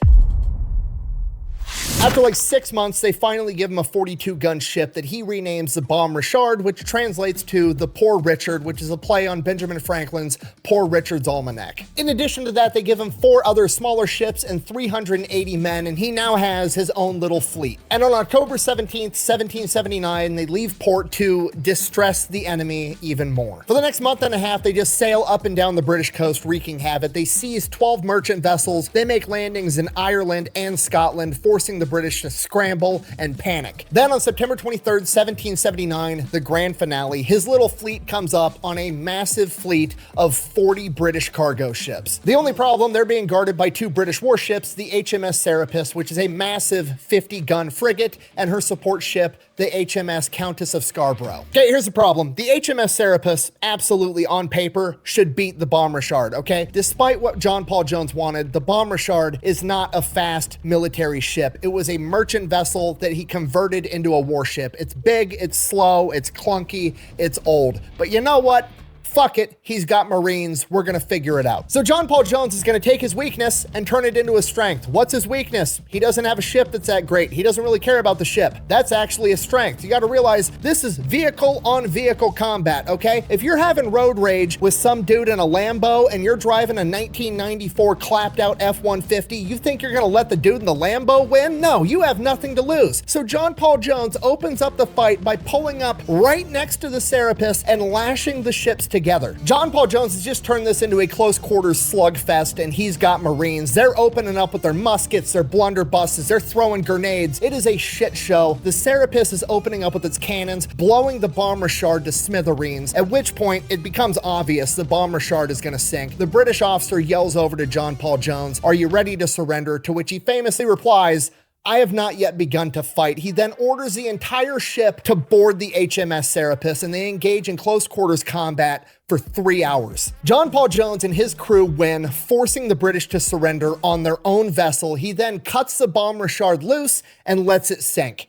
After like 6 months, they finally give him a 42-gun ship that he renames the Bomb Richard, which translates to the Poor Richard, which is a play on Benjamin Franklin's Poor Richard's Almanac. In addition to that, they give him 4 other smaller ships and 380 men, and he now has his own little fleet. And on October 17th, 1779, they leave port to distress the enemy even more. For the next month and a half, they just sail up and down the British coast, wreaking havoc. They seize 12 merchant vessels. They make landings in Ireland and Scotland, forcing the British to scramble and panic. Then on September 23rd, 1779, the grand finale, his little fleet comes up on a massive fleet of 40 British cargo ships. The only problem, they're being guarded by 2 British warships, the HMS Serapis, which is a massive 50-gun frigate, and her support ship, the HMS Countess of Scarborough. Okay, here's the problem. The HMS Serapis, absolutely on paper, should beat the Bomb Richard, okay? Despite what John Paul Jones wanted, the Bomb Richard is not a fast military ship. It was a merchant vessel that he converted into a warship. It's big, it's slow, it's clunky, it's old. But you know what? Fuck it, he's got Marines, we're gonna figure it out. So John Paul Jones is gonna take his weakness and turn it into a strength. What's his weakness? He doesn't have a ship that's that great. He doesn't really care about the ship. That's actually a strength. You gotta realize this is vehicle on vehicle combat, okay? If you're having road rage with some dude in a Lambo and you're driving a 1994 clapped out F-150, you think you're gonna let the dude in the Lambo win? No, you have nothing to lose. So John Paul Jones opens up the fight by pulling up right next to the Serapis and lashing the ships together. John Paul Jones has just turned this into a close quarters slugfest, and he's got Marines. They're opening up with their muskets, their blunderbusses, they're throwing grenades. It is a shit show. The Serapis is opening up with its cannons, blowing the Bomb Richard to smithereens, at which point it becomes obvious the Bomb Richard is gonna sink. The British officer yells over to John Paul Jones, "Are you ready to surrender?" To which he famously replies, "I have not yet begun to fight." He then orders the entire ship to board the HMS Serapis, and they engage in close quarters combat for 3 hours. John Paul Jones and his crew win, forcing the British to surrender on their own vessel. He then cuts the Bomb Richard loose and lets it sink.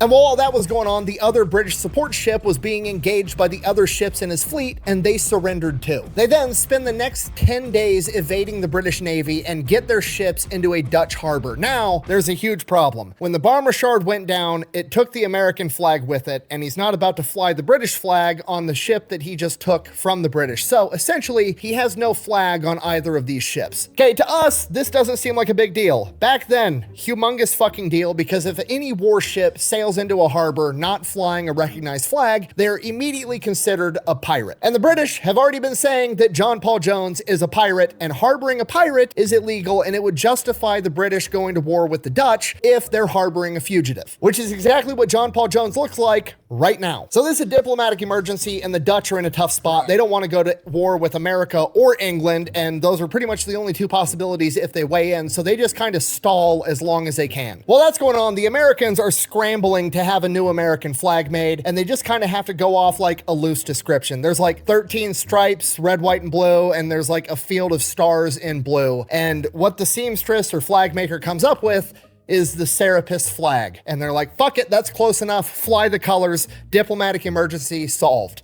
And while all that was going on, the other British support ship was being engaged by the other ships in his fleet, and they surrendered too. They then spend the next 10 days evading the British Navy and get their ships into a Dutch harbor. Now, there's a huge problem. When the Bomb Richard went down, it took the American flag with it, and he's not about to fly the British flag on the ship that he just took from the British. So essentially, he has no flag on either of these ships. Okay, to us, this doesn't seem like a big deal. Back then, humongous fucking deal, because if any warship sails into a harbor not flying a recognized flag, they're immediately considered a pirate. And the British have already been saying that John Paul Jones is a pirate, and harboring a pirate is illegal, and it would justify the British going to war with the Dutch if they're harboring a fugitive, which is exactly what John Paul Jones looks like right now. So this is a diplomatic emergency, and the Dutch are in a tough spot. They don't want to go to war with America or England, and those are pretty much the only 2 possibilities if they weigh in, so they just kind of stall as long as they can. While that's going on, the Americans are scrambling to have a new American flag made, and they just kind of have to go off like a loose description. There's like 13 stripes, red, white, and blue, and there's like a field of stars in blue. And what the seamstress or flag maker comes up with is the Serapis flag. And they're like, fuck it, that's close enough, fly the colors, diplomatic emergency solved.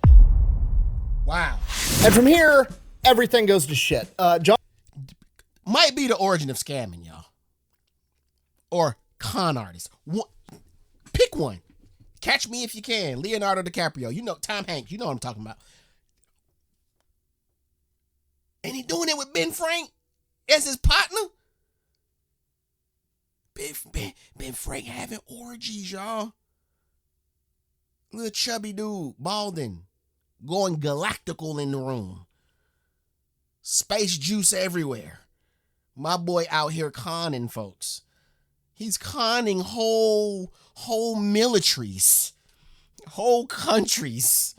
Wow. And from here, everything goes to shit. John might be the origin of scamming, y'all. Or con artists. Pick one. Catch Me If You Can. Leonardo DiCaprio. You know, Tom Hanks. You know what I'm talking about. And he doing it with Ben Frank as his partner? Ben Frank having orgies, y'all. Little chubby dude, balding, going galactical in the room. Space juice everywhere. My boy out here conning folks. He's conning whole militaries, whole countries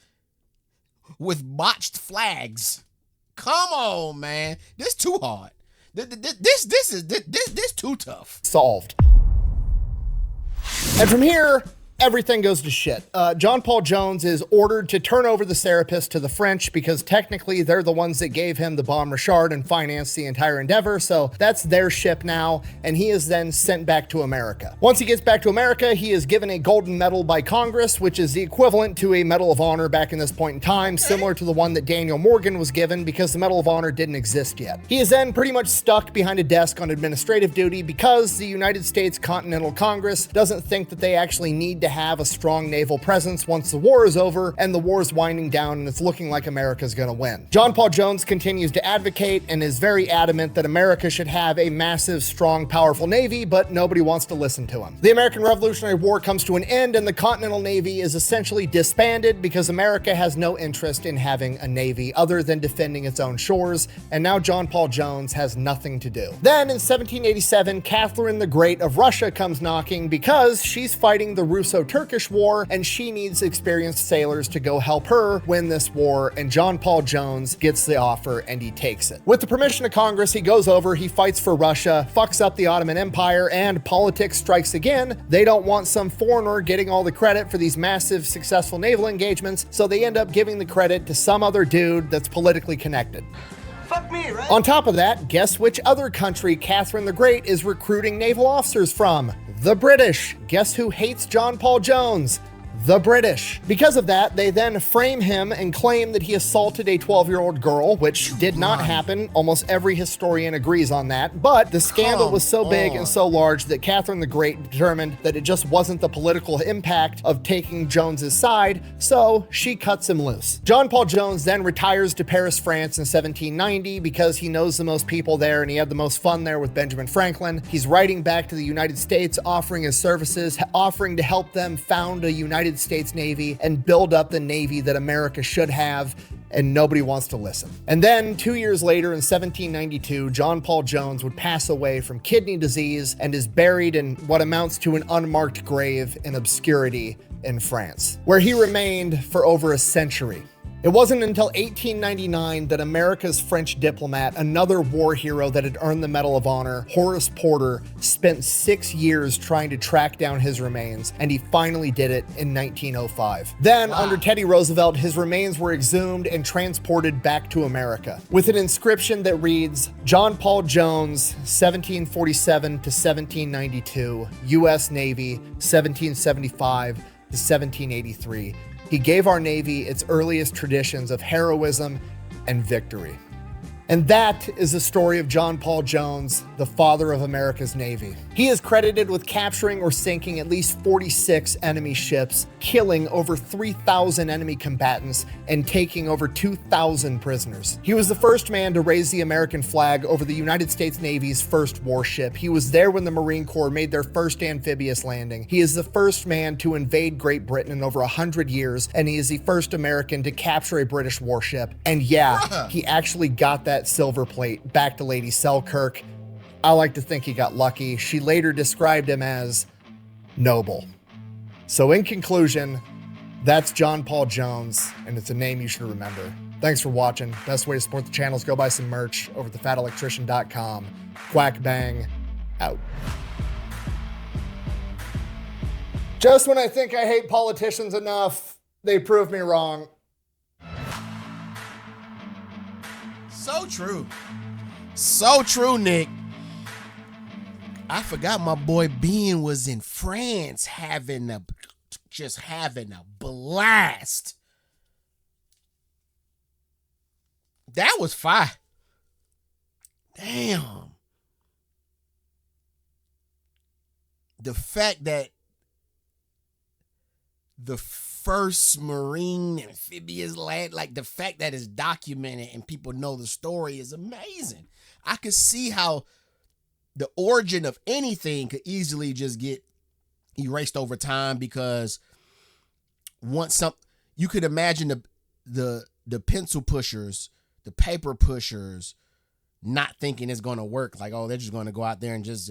with botched flags. Come on, man. This too hard. This too tough. Solved. And from here, everything goes to shit. John Paul Jones is ordered to turn over the Serapis to the French because technically they're the ones that gave him the Bomb Richard and financed the entire endeavor. So that's their ship now. And he is then sent back to America. Once he gets back to America, he is given a golden medal by Congress, which is the equivalent to a Medal of Honor back in this point in time, similar to the one that Daniel Morgan was given because the Medal of Honor didn't exist yet. He is then pretty much stuck behind a desk on administrative duty because the United States Continental Congress doesn't think that they actually need to have a strong naval presence once the war is over, and the war is winding down and it's looking like America's gonna win. John Paul Jones continues to advocate and is very adamant that America should have a massive, strong, powerful navy, but nobody wants to listen to him. The American Revolutionary War comes to an end and the Continental Navy is essentially disbanded because America has no interest in having a navy other than defending its own shores, and now John Paul Jones has nothing to do. Then in 1787, Catherine the Great of Russia comes knocking because she's fighting the Russo-Turkish War and she needs experienced sailors to go help her win this war, and John Paul Jones gets the offer and he takes it. With the permission of Congress, he goes over, he fights for Russia, fucks up the Ottoman Empire, and politics strikes again. They don't want some foreigner getting all the credit for these massive successful naval engagements, so they end up giving the credit to some other dude that's politically connected. Fuck me, right? On top of that, guess which other country Catherine the Great is recruiting naval officers from? The British. Guess who hates John Paul Jones? The British. Because of that, they then frame him and claim that he assaulted a 12-year-old girl, which did not happen. Almost every historian agrees on that. But the scandal was so big and so large that Catherine the Great determined that it just wasn't the political impact of taking Jones's side, so she cuts him loose. John Paul Jones then retires to Paris, France in 1790 because he knows the most people there and he had the most fun there with Benjamin Franklin. He's writing back to the United States, offering his services, offering to help them found a United States Navy and build up the Navy that America should have, and nobody wants to listen. And then 2 years later in 1792, John Paul Jones would pass away from kidney disease and is buried in what amounts to an unmarked grave in obscurity in France, where he remained for over a century. It wasn't until 1899 that America's French diplomat, another war hero that had earned the Medal of Honor, Horace Porter, spent 6 years trying to track down his remains, and he finally did it in 1905. Then, under Teddy Roosevelt, his remains were exhumed and transported back to America, with an inscription that reads, John Paul Jones, 1747 to 1792, U.S. Navy, 1775 to 1783. He gave our Navy its earliest traditions of heroism and victory. And that is the story of John Paul Jones, the father of America's Navy. He is credited with capturing or sinking at least 46 enemy ships, killing over 3,000 enemy combatants, and taking over 2,000 prisoners. He was the first man to raise the American flag over the United States Navy's first warship. He was there when the Marine Corps made their first amphibious landing. He is the first man to invade Great Britain in over 100 years, and he is the first American to capture a British warship. And yeah, he actually got that silver plate back to Lady Selkirk. I like to think he got lucky. She later described him as noble. So in conclusion, that's John Paul Jones, and it's a name you should remember. Thanks for watching. Best way to support the channel is go buy some merch over at thefatelectrician.com. Quack bang, out. Just when I think I hate politicians enough, they prove me wrong. So true. So true, Nick. I forgot my boy Bean was in France having a blast. That was fire. Damn. The fact that the first marine amphibious land, like the fact that it's documented and people know the story is amazing. I could see how the origin of anything could easily just get erased over time, because once you could imagine the pencil pushers, the paper pushers, not thinking it's going to work. Like, oh, they're just going to go out there and just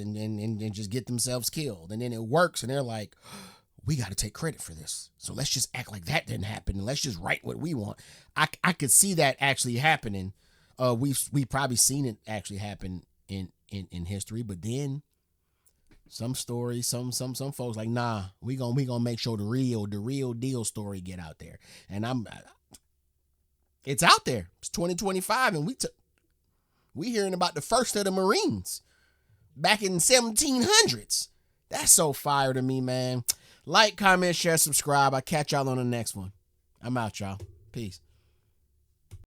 get themselves killed. And then it works, and they're like, we got to take credit for this. So let's just act like that didn't happen, and let's just write what we want. I could see that actually happening. We've probably seen it actually happen in history, but then some stories, some folks like, nah, we gonna make sure the real deal story get out there. And it's out there. It's 2025, and we hearing about the first of the Marines back in 1700s. That's so fire to me, man. Like, comment, share, subscribe. I'll catch y'all on the next one. I'm out, y'all. Peace.